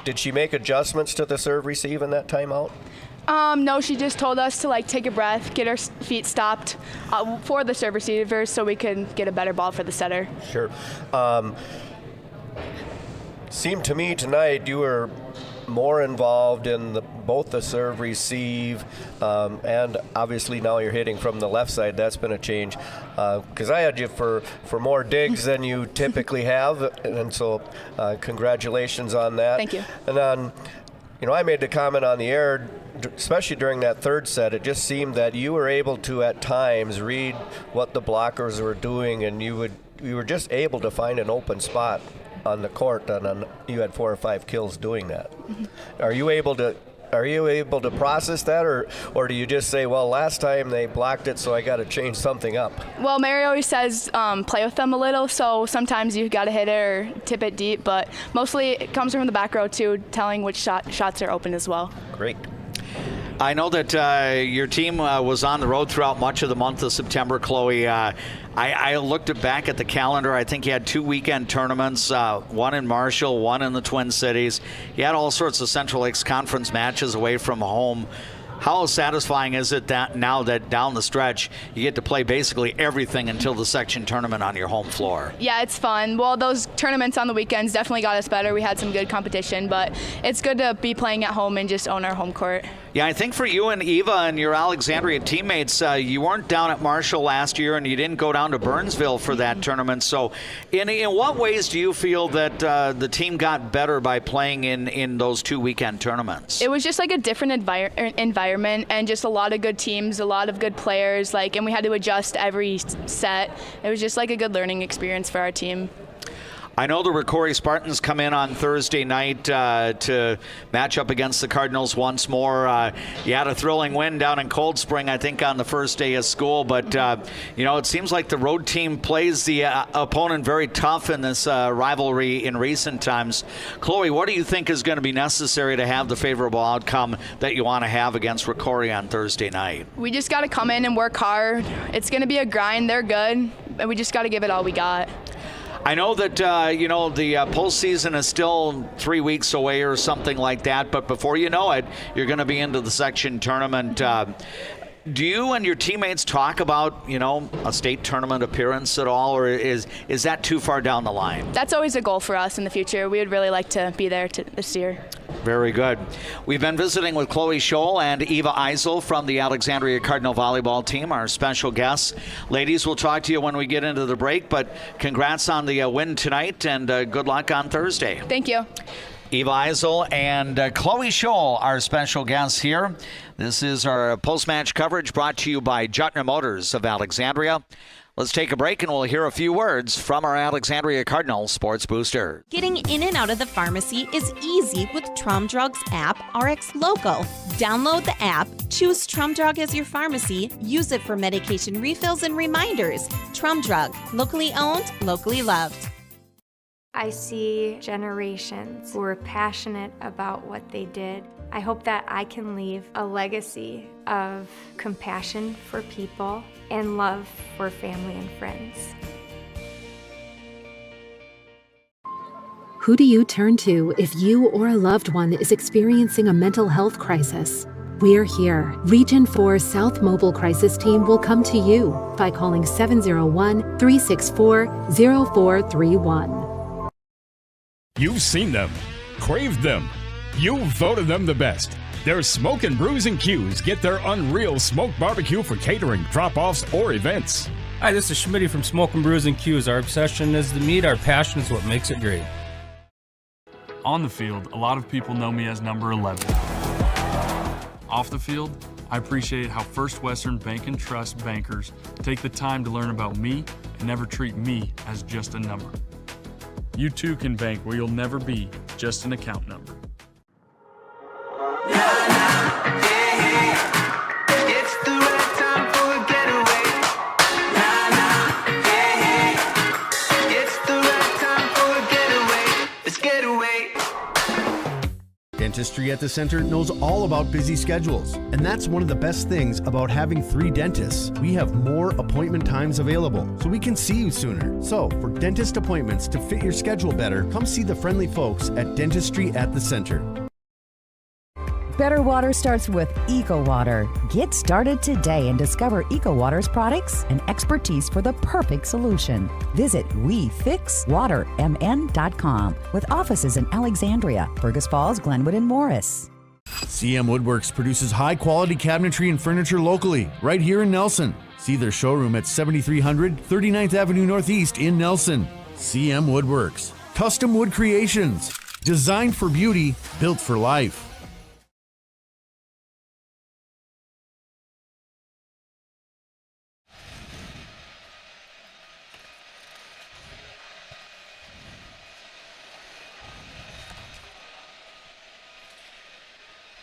Did she make adjustments to the serve receive in that timeout? No, she just told us to take a breath, get our feet stopped for the serve receivers so we could get a better ball for the setter. Sure. Seemed to me tonight you were more involved in both the serve receive and obviously now you're hitting from the left side. That's been a change because I had you for more digs than you typically have, and so congratulations on that. Thank you. And then I made the comment on the air, especially during that third set, it just seemed that you were able to at times read what the blockers were doing, and you were just able to find an open spot on the court, and you had 4 or 5 kills doing that. Mm-hmm. Are you able to process that, or do you just say, well, last time they blocked it, so I got to change something up? Well, Mary always says play with them a little, so sometimes you've got to hit it or tip it deep, but mostly it comes from the back row too, telling which shots are open as well. Great. I know that your team was on the road throughout much of the month of September, Chloe. I looked back at the calendar. I think you had 2 weekend tournaments, one in Marshall, one in the Twin Cities. You had all sorts of Central Lakes Conference matches away from home. How satisfying is it that now that down the stretch you get to play basically everything until the section tournament on your home floor? Yeah, it's fun. Well, those tournaments on the weekends definitely got us better. We had some good competition, but it's good to be playing at home and just own our home court. Yeah, I think for you and Eva and your Alexandria teammates, you weren't down at Marshall last year and you didn't go down to Burnsville for that tournament. So in what ways do you feel that the team got better by playing in those 2 weekend tournaments? It was just like a different environment and just a lot of good teams, a lot of good players, and we had to adjust every set. It was just like a good learning experience for our team. I know the Rocori Spartans come in on Thursday night to match up against the Cardinals once more. You had a thrilling win down in Cold Spring, I think, on the first day of school. But, it seems like the road team plays the opponent very tough in this rivalry in recent times. Chloe, what do you think is going to be necessary to have the favorable outcome that you want to have against Rocori on Thursday night? We just got to come in and work hard. It's going to be a grind. They're good, and we just got to give it all we got. I know that, the postseason is still 3 weeks away or something like that, but before you know it, you're going to be into the section tournament. Do you and your teammates talk about, a state tournament appearance at all, or is that too far down the line? That's always a goal for us in the future. We would really like to be there this year. Very good. We've been visiting with Chloe Scholl and Eva Eisel from the Alexandria Cardinal volleyball team, our special guests. Ladies, we'll talk to you when we get into the break, but congrats on the win tonight, and good luck on Thursday. Thank you. Eva Eisel and Chloe Scholl, our special guests here. This is our post-match coverage brought to you by Juttner Motors of Alexandria. Let's take a break and we'll hear a few words from our Alexandria Cardinal Sports Booster. Getting in and out of the pharmacy is easy with Trum Drug's app, RX Local. Download the app, choose Trum Drug as your pharmacy, use it for medication refills and reminders. Trum Drug, locally owned, locally loved. I see generations who are passionate about what they did. I hope that I can leave a legacy of compassion for people and love for family and friends. Who do you turn to if you or a loved one is experiencing a mental health crisis? We're here. Region 4 South Mobile Crisis Team will come to you by calling 701-364-0431. You've seen them, craved them. You've voted them the best. Their Smoke and Brews and Q's get their unreal smoked barbecue for catering, drop-offs, or events. Hi, this is Schmitty from Smoke and Brews and Q's. Our obsession is the meat, our passion is what makes it great. On the field, a lot of people know me as number 11. Off the field, I appreciate how First Western Bank and Trust bankers take the time to learn about me and never treat me as just a number. You too can bank where you'll never be just an account number. It's the right time for a getaway. It's the right time for a getaway. Let's get away. Dentistry at the Center knows all about busy schedules, and that's one of the best things about having 3 dentists. We have more appointment times available, so we can see you sooner. So, for dentist appointments to fit your schedule better, come see the friendly folks at Dentistry at the Center. Better water starts with EcoWater. Get started today and discover EcoWater's products and expertise for the perfect solution. Visit WeFixWaterMN.com with offices in Alexandria, Fergus Falls, Glenwood, and Morris. CM Woodworks produces high-quality cabinetry and furniture locally, right here in Nelson. See their showroom at 7300 39th Avenue Northeast in Nelson. CM Woodworks. Custom wood creations. Designed for beauty, built for life.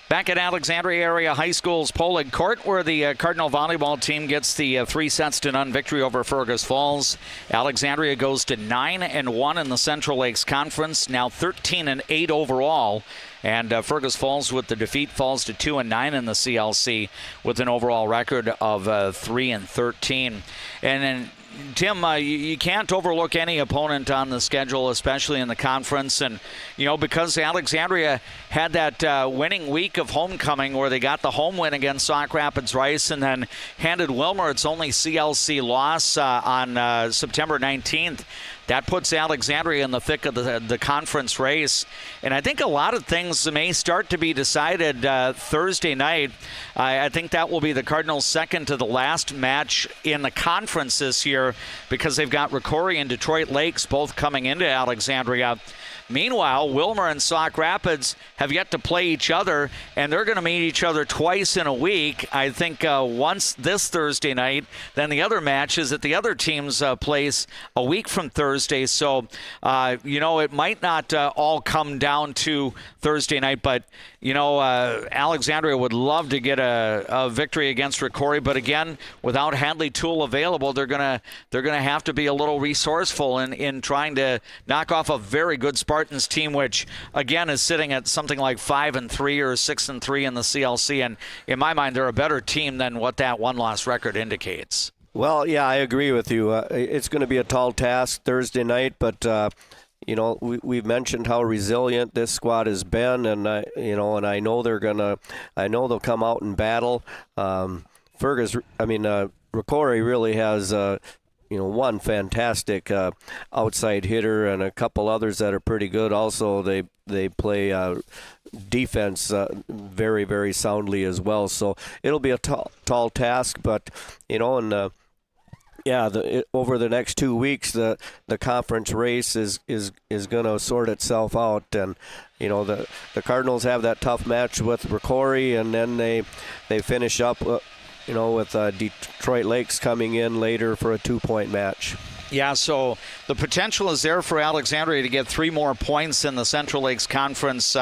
Back at Alexandria Area High School's Polig Court, where the Cardinal volleyball team gets the 3-0 victory over Fergus Falls. Alexandria goes to 9-1 in the Central Lakes Conference, now 13-8 overall. And Fergus Falls, with the defeat, falls to 2-9 in the CLC with an overall record of 3-13. And then, Tim, you can't overlook any opponent on the schedule, especially in the conference. And, because Alexandria had that winning week of homecoming where they got the home win against Sauk Rapids Rice and then handed Wilmer its only CLC loss on September 19th. That puts Alexandria in the thick of the conference race. And I think a lot of things may start to be decided Thursday night. I think that will be the Cardinals' second to the last match in the conference this year because they've got Rocori and Detroit Lakes both coming into Alexandria. Meanwhile, Wilmer and Sauk Rapids have yet to play each other, and they're going to meet each other twice in a week. I think once this Thursday night, then the other match is at the other team's place a week from Thursday. So, it might not all come down to Thursday night, but, Alexandria would love to get a victory against Ricori. But again, without Hadley Toole available, they're gonna have to be a little resourceful in trying to knock off a very good Spartans team, which again is sitting at something like 5-3 or 6-3 in the CLC. And in my mind, they're a better team than what that one-loss record indicates. Well, yeah, I agree with you. It's going to be a tall task Thursday night, but we've mentioned how resilient this squad has been, and I know they'll come out and battle. Ricori really has one fantastic outside hitter and a couple others that are pretty good. Also, they play defense very, very soundly as well. So it'll be a tall task, but over the next 2 weeks, the conference race is going to sort itself out, and the Cardinals have that tough match with Ricori, and then they finish up with Detroit Lakes coming in later for a 2-point match. Yeah, so the potential is there for Alexandria to get 3 more points in the Central Lakes Conference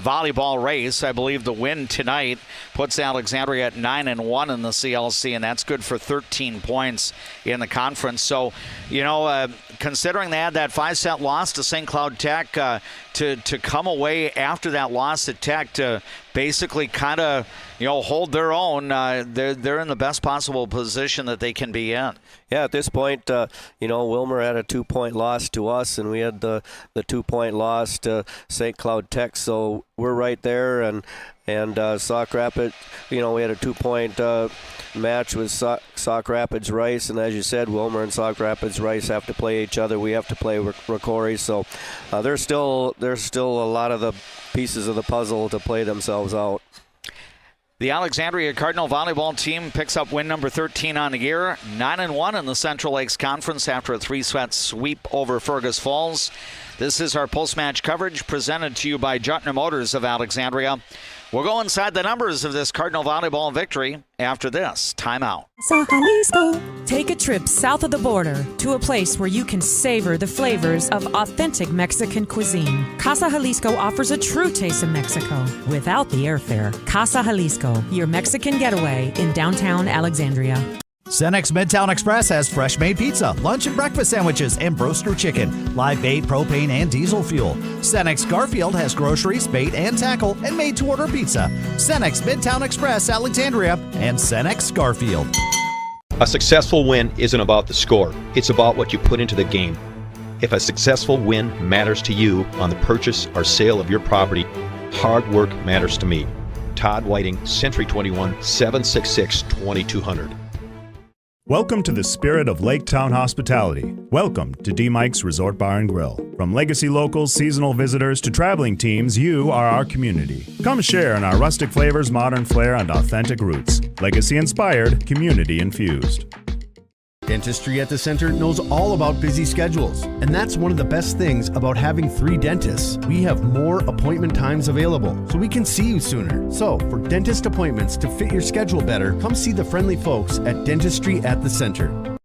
volleyball race. I believe the win tonight puts Alexandria at 9-1 in the CLC, and that's good for 13 points in the conference. So, considering they had that 5-set loss to St. Cloud Tech, to come away after that loss at Tech to basically kind of hold their own, they're in the best possible position that they can be in. Yeah, at this point, Wilmer had a 2-point loss to us, and we had the 2-point loss to St. Cloud Tech, so we're right there. And Sauk Rapids, we had a 2-point match with Sauk Rapids Rice, and as you said, Wilmer and Sauk Rapids Rice have to play each other. We have to play Ricori, so there's still a lot of the pieces of the puzzle to play themselves out. The Alexandria Cardinal volleyball team picks up win number 13 on the year, 9-1 in the Central Lakes Conference after a 3-set sweep over Fergus Falls. This is our post-match coverage presented to you by Jutner Motors of Alexandria. We'll go inside the numbers of this Cardinal volleyball victory after this timeout. Take a trip south of the border to a place where you can savor the flavors of authentic Mexican cuisine. Casa Jalisco offers a true taste of Mexico without the airfare. Casa Jalisco, your Mexican getaway in downtown Alexandria. Cenex Midtown Express has fresh-made pizza, lunch and breakfast sandwiches, and broaster chicken, live bait, propane, and diesel fuel. Cenex Garfield has groceries, bait, and tackle, and made-to-order pizza. Cenex Midtown Express, Alexandria, and Cenex Garfield. A successful win isn't about the score. It's about what you put into the game. If a successful win matters to you on the purchase or sale of your property, hard work matters to me. Todd Whiting, Century 21, 766-2200. Welcome to the spirit of Lake Town hospitality. Welcome to D. Mike's Resort Bar and Grill. From legacy locals, seasonal visitors, to traveling teams, you are our community. Come share in our rustic flavors, modern flair, and authentic roots. Legacy inspired, community infused. Dentistry at the Center knows all about busy schedules, and that's one of the best things about having 3 dentists. We have more appointment times available, so we can see you sooner. So, for dentist appointments to fit your schedule better, come see the friendly folks at Dentistry at the Center.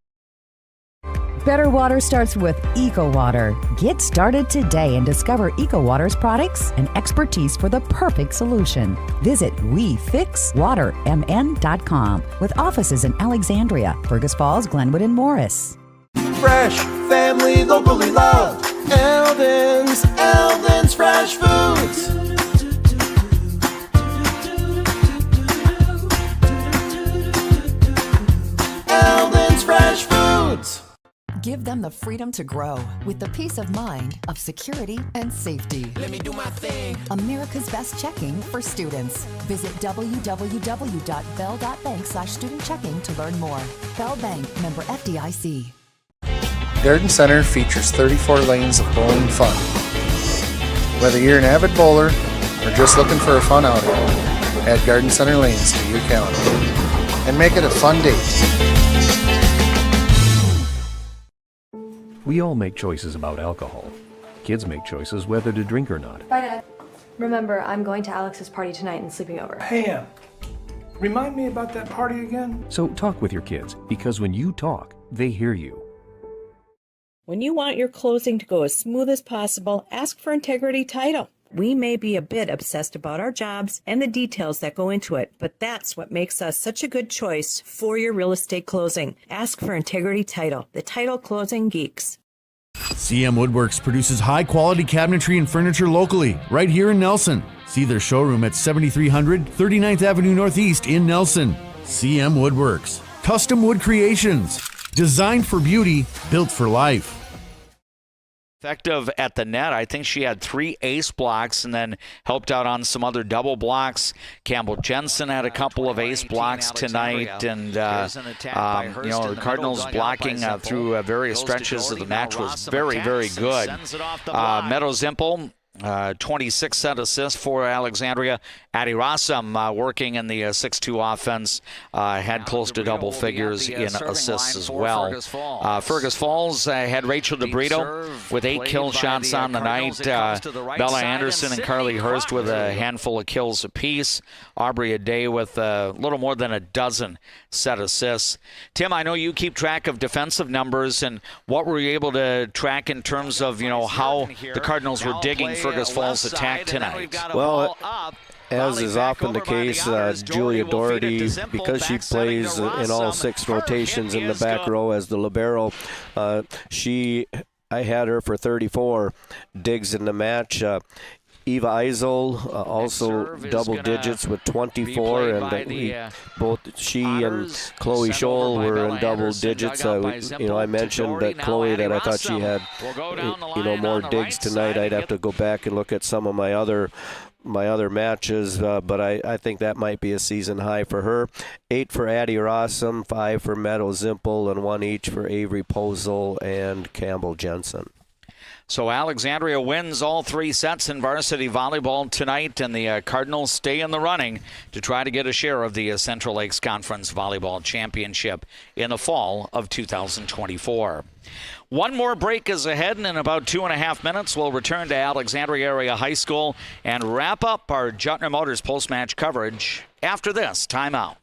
Better water starts with Eco Water. Get started today and discover Eco Water's products and expertise for the perfect solution. Visit WeFixWaterMN.com with offices in Alexandria, Fergus Falls, Glenwood, and Morris. Fresh, family, locally loved. Eldon's Fresh Foods. Eldon's Fresh Foods. Give them the freedom to grow with the peace of mind of security and safety. Let me do my thing. America's best checking for students. Visit www.bell.bank/student checking to learn more. Bell Bank, member FDIC. Garden Center features 34 lanes of bowling fun. Whether you're an avid bowler or just looking for a fun outing, add Garden Center lanes to your calendar and make it a fun date. We all make choices about alcohol. Kids make choices whether to drink or not. Bye, Dad. Remember, I'm going to Alex's party tonight and sleeping over. Hey, remind me about that party again? So talk with your kids, because when you talk, they hear you. When you want your closing to go as smooth as possible, ask for Integrity Title. We may be a bit obsessed about our jobs and the details that go into it, but that's what makes us such a good choice for your real estate closing. Ask for Integrity Title, the title closing geeks. CM Woodworks produces high-quality cabinetry and furniture locally, right here in Nelson. See their showroom at 7300 39th Avenue Northeast in Nelson. CM Woodworks. Custom wood creations. Designed for beauty, built for life. Effective at the net. I think she had 3 ace blocks and then helped out on some other double blocks. Campbell Jensen had a couple of ace blocks tonight, and the Cardinals blocking through various stretches of the match was very, very good. Meadow Zimpel, 26 set assists for Alexandria. Addie Rossum working in the 6-2 offense, had close to double figures in assists as well. Fergus Falls had Rachel DeBrito with 8 kill shots on the night. Bella Anderson and Carly Hurst with a handful of kills apiece. Aubrey Aday with a little more than a dozen set assists. Tim, I know you keep track of defensive numbers, and what were you able to track in terms of how the Cardinals were digging Fergus Falls' attack tonight? Well, as is often the case, Julia Doherty, because she plays in all 6 rotations in the back row as the libero, I had her for 34 digs in the match. Eva Eisel also double digits with 24, and both she and Chloe Scholl were in double digits. I mentioned that Chloe, that I thought she had more digs tonight. I'd have to go back and look at some of my other matches, but I think that might be a season high for her. 8 for Addie Rossum, 5 for Meadow Zimpel, and 1 each for Avery Posel and Campbell Jensen. So Alexandria wins all 3 sets in varsity volleyball tonight, and the Cardinals stay in the running to try to get a share of the Central Lakes Conference Volleyball Championship in the fall of 2024. One more break is ahead, and in about 2.5 minutes, we'll return to Alexandria Area High School and wrap up our Juttner Motors post-match coverage after this timeout.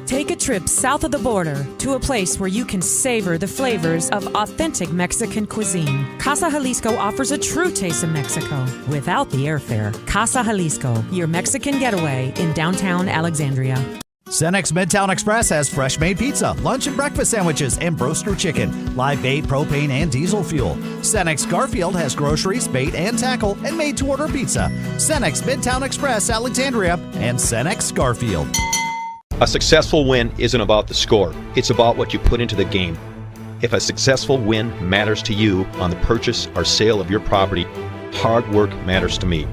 Take a trip south of the border to a place where you can savor the flavors of authentic Mexican cuisine. Casa Jalisco offers a true taste of Mexico without the airfare. Casa Jalisco, your Mexican getaway in downtown Alexandria. Cenex Midtown Express has fresh made pizza, lunch and breakfast sandwiches, and broaster chicken, live bait, propane, and diesel fuel. Cenex Garfield has groceries, bait, and tackle, and made to order pizza. Cenex Midtown Express, Alexandria, and Cenex Garfield. A successful win isn't about the score, it's about what you put into the game. If a successful win matters to you on the purchase or sale of your property, hard work matters to me.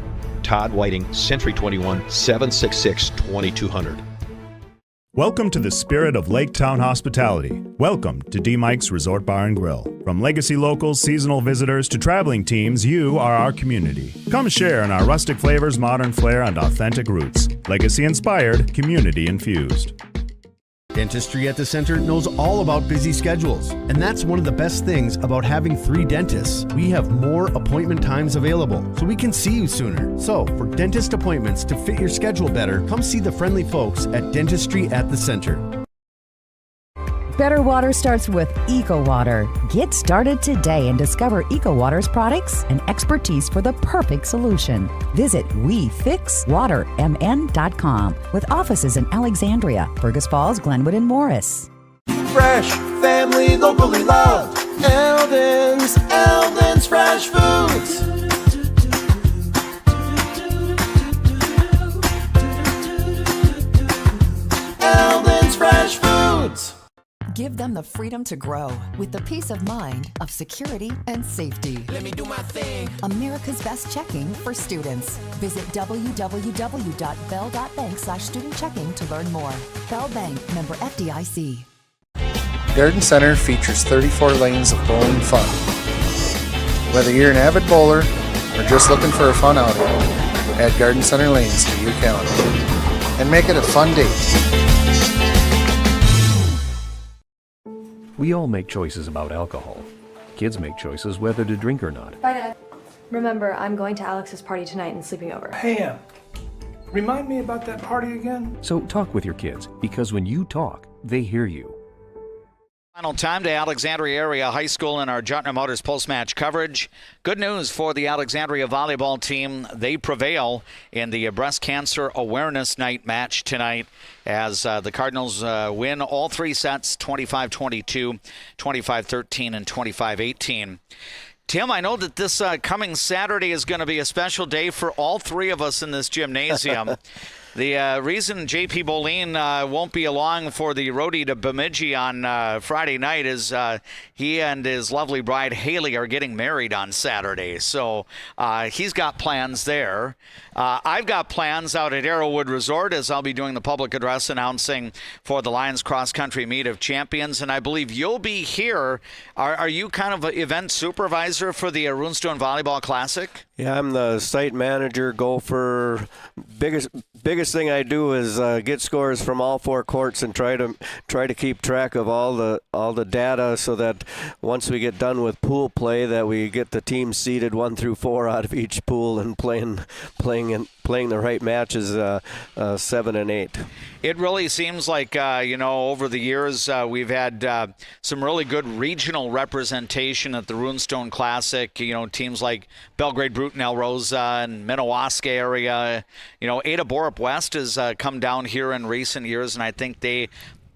Todd Whiting, Century 21, 766-2200. Welcome to the spirit of Lake Town hospitality. Welcome to D. Mike's Resort Bar and Grill. From legacy locals, seasonal visitors, to traveling teams, you are our community. Come share in our rustic flavors, modern flair, and authentic roots. Legacy inspired, community infused. Dentistry at the Center knows all about busy schedules, and that's one of the best things about having 3 dentists. We have more appointment times available, so we can see you sooner. So, for dentist appointments to fit your schedule better, come see the friendly folks at Dentistry at the Center. Better water starts with Eco Water. Get started today and discover Eco Water's products and expertise for the perfect solution. Visit WeFixWaterMN.com with offices in Alexandria, Fergus Falls, Glenwood, and Morris. Fresh, family, locally loved. Eldon's Fresh Foods. Eldon's Fresh Foods. Give them the freedom to grow with the peace of mind of security and safety. Let me do my thing. America's best checking for students. Visit www.bell.bank/student checking to learn more. Bell Bank, member FDIC. Garden Center features 34 lanes of bowling fun. Whether you're an avid bowler or just looking for a fun outing, add Garden Center lanes to your calendar and make it a fun date. We all make choices about alcohol. kids make choices whether to drink or not. Bye, Dad. Remember, I'm going to Alex's party tonight and sleeping over. Hey, remind me about that party again? So talk with your kids, because when you talk, they hear you. Final time to Alexandria Area High School in our Jutner Motors post-match coverage. Good news for the Alexandria volleyball team. They prevail in the Breast Cancer Awareness Night match tonight as the Cardinals win all three sets, 25-22, 25-13, and 25-18. Tim, I know that this coming Saturday is going to be a special day for all three of us in this gymnasium. The reason J.P. Boleen won't be along for the roadie to Bemidji on Friday night is he and his lovely bride Haley are getting married on Saturday. So he's got plans there. I've got plans out at Arrowwood Resort as I'll be doing the public address announcing for the Lions Cross Country Meet of Champions. And I believe you'll be here. Are you kind of an event supervisor for the Runestone Volleyball Classic? Yeah, I'm the site manager, gopher. Biggest thing I do is get scores from all four courts and try to keep track of all the data so that once we get done with pool play, that we get the teams seeded 1 through 4 out of each pool and playing the right matches 7 and 8. It really seems like over the years we've had some really good regional representation at the Runestone Classic. Teams like Belgrade, Bruton, El Rosa, and Minnewaska area. Ada Borup West has come down here in recent years, and I think they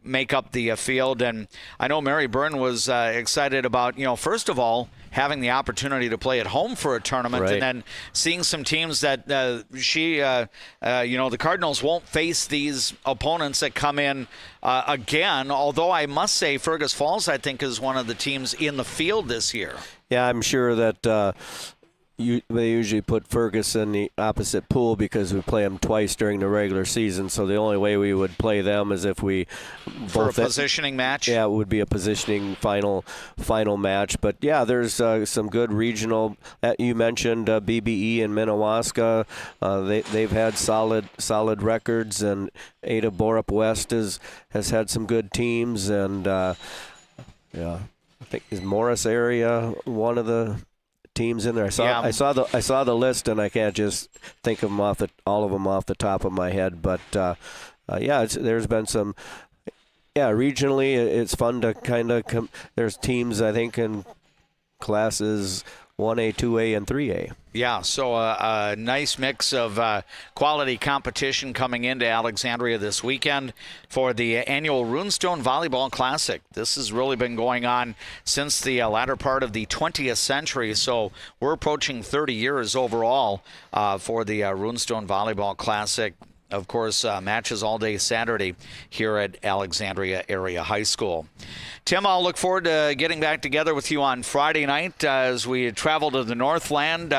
make up the field. And I know Mary Byrne was excited about, first of all, having the opportunity to play at home for a tournament, right, and then seeing some teams that the Cardinals won't face these opponents that come in again, although I must say Fergus Falls, I think, is one of the teams in the field this year. Yeah, I'm sure that they usually put Fergus in the opposite pool because we play them twice during the regular season. So the only way we would play them is if we for a positioning match. Yeah, it would be a positioning final match. But yeah, there's some good regional. You mentioned BBE and Minnewaska. They've had solid records, and Ada Borup West has had some good teams, and I think is Morris area one of the teams in there. I saw the list, and I can't just think of them all of them off the top of my head. But there's been some. Yeah, regionally, it's fun to kind of there's teams I think in classes 1A, 2A, and 3A. Yeah, so a nice mix of quality competition coming into Alexandria this weekend for the annual Runestone Volleyball Classic. This has really been going on since the latter part of the 20th century, so we're approaching 30 years overall for the Runestone Volleyball Classic. Of course, matches all day Saturday here at Alexandria Area High School. Tim, I'll look forward to getting back together with you on Friday night as we travel to the Northland.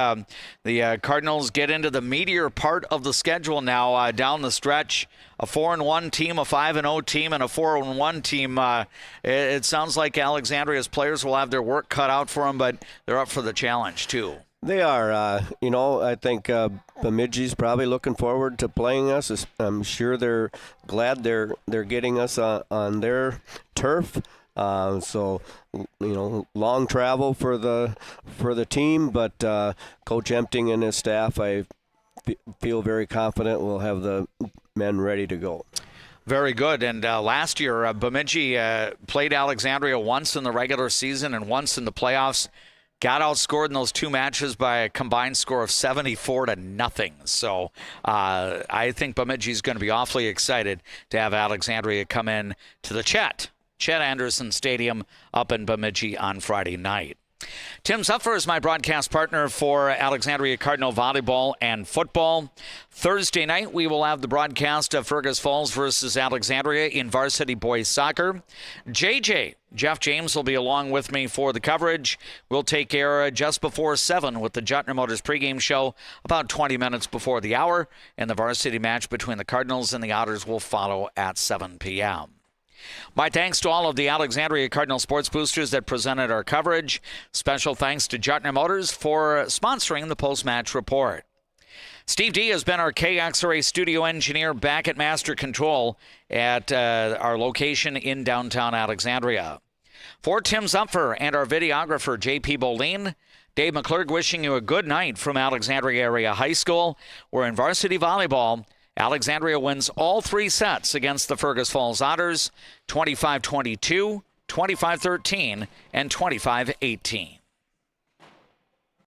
The Cardinals get into the meatier part of the schedule now down the stretch. A 4-1 team, a 5-0 team, and a 4-1 team. It sounds like Alexandria's players will have their work cut out for them, but they're up for the challenge too. They are. I think Bemidji's probably looking forward to playing us. I'm sure they're glad they're getting us on their turf. So long travel for the team, but Coach Empting and his staff, I feel very confident we'll have the men ready to go. Very good. And last year, Bemidji played Alexandria once in the regular season and once in the playoffs. Got outscored in those two matches by a combined score of 74-0. So I think Bemidji is going to be awfully excited to have Alexandria come in to the Chet Anderson Stadium up in Bemidji on Friday night. Tim Zuffer is my broadcast partner for Alexandria Cardinal Volleyball and Football. Thursday night, we will have the broadcast of Fergus Falls versus Alexandria in Varsity Boys Soccer. Jeff James will be along with me for the coverage. We'll take air just before 7 with the Jutner Motors pregame show, about 20 minutes before the hour, and the varsity match between the Cardinals and the Otters will follow at 7 p.m. My thanks to all of the Alexandria Cardinal sports boosters that presented our coverage. Special thanks to Jutner Motors for sponsoring the post-match report. Steve D has been our KXRA studio engineer back at Master Control at our location in downtown Alexandria. For Tim Zupfer and our videographer, J.P. Bolin, Dave McClurg wishing you a good night from Alexandria Area High School. We're in varsity volleyball. Alexandria wins all 3 sets against the Fergus Falls Otters, 25-22, 25-13, and 25-18.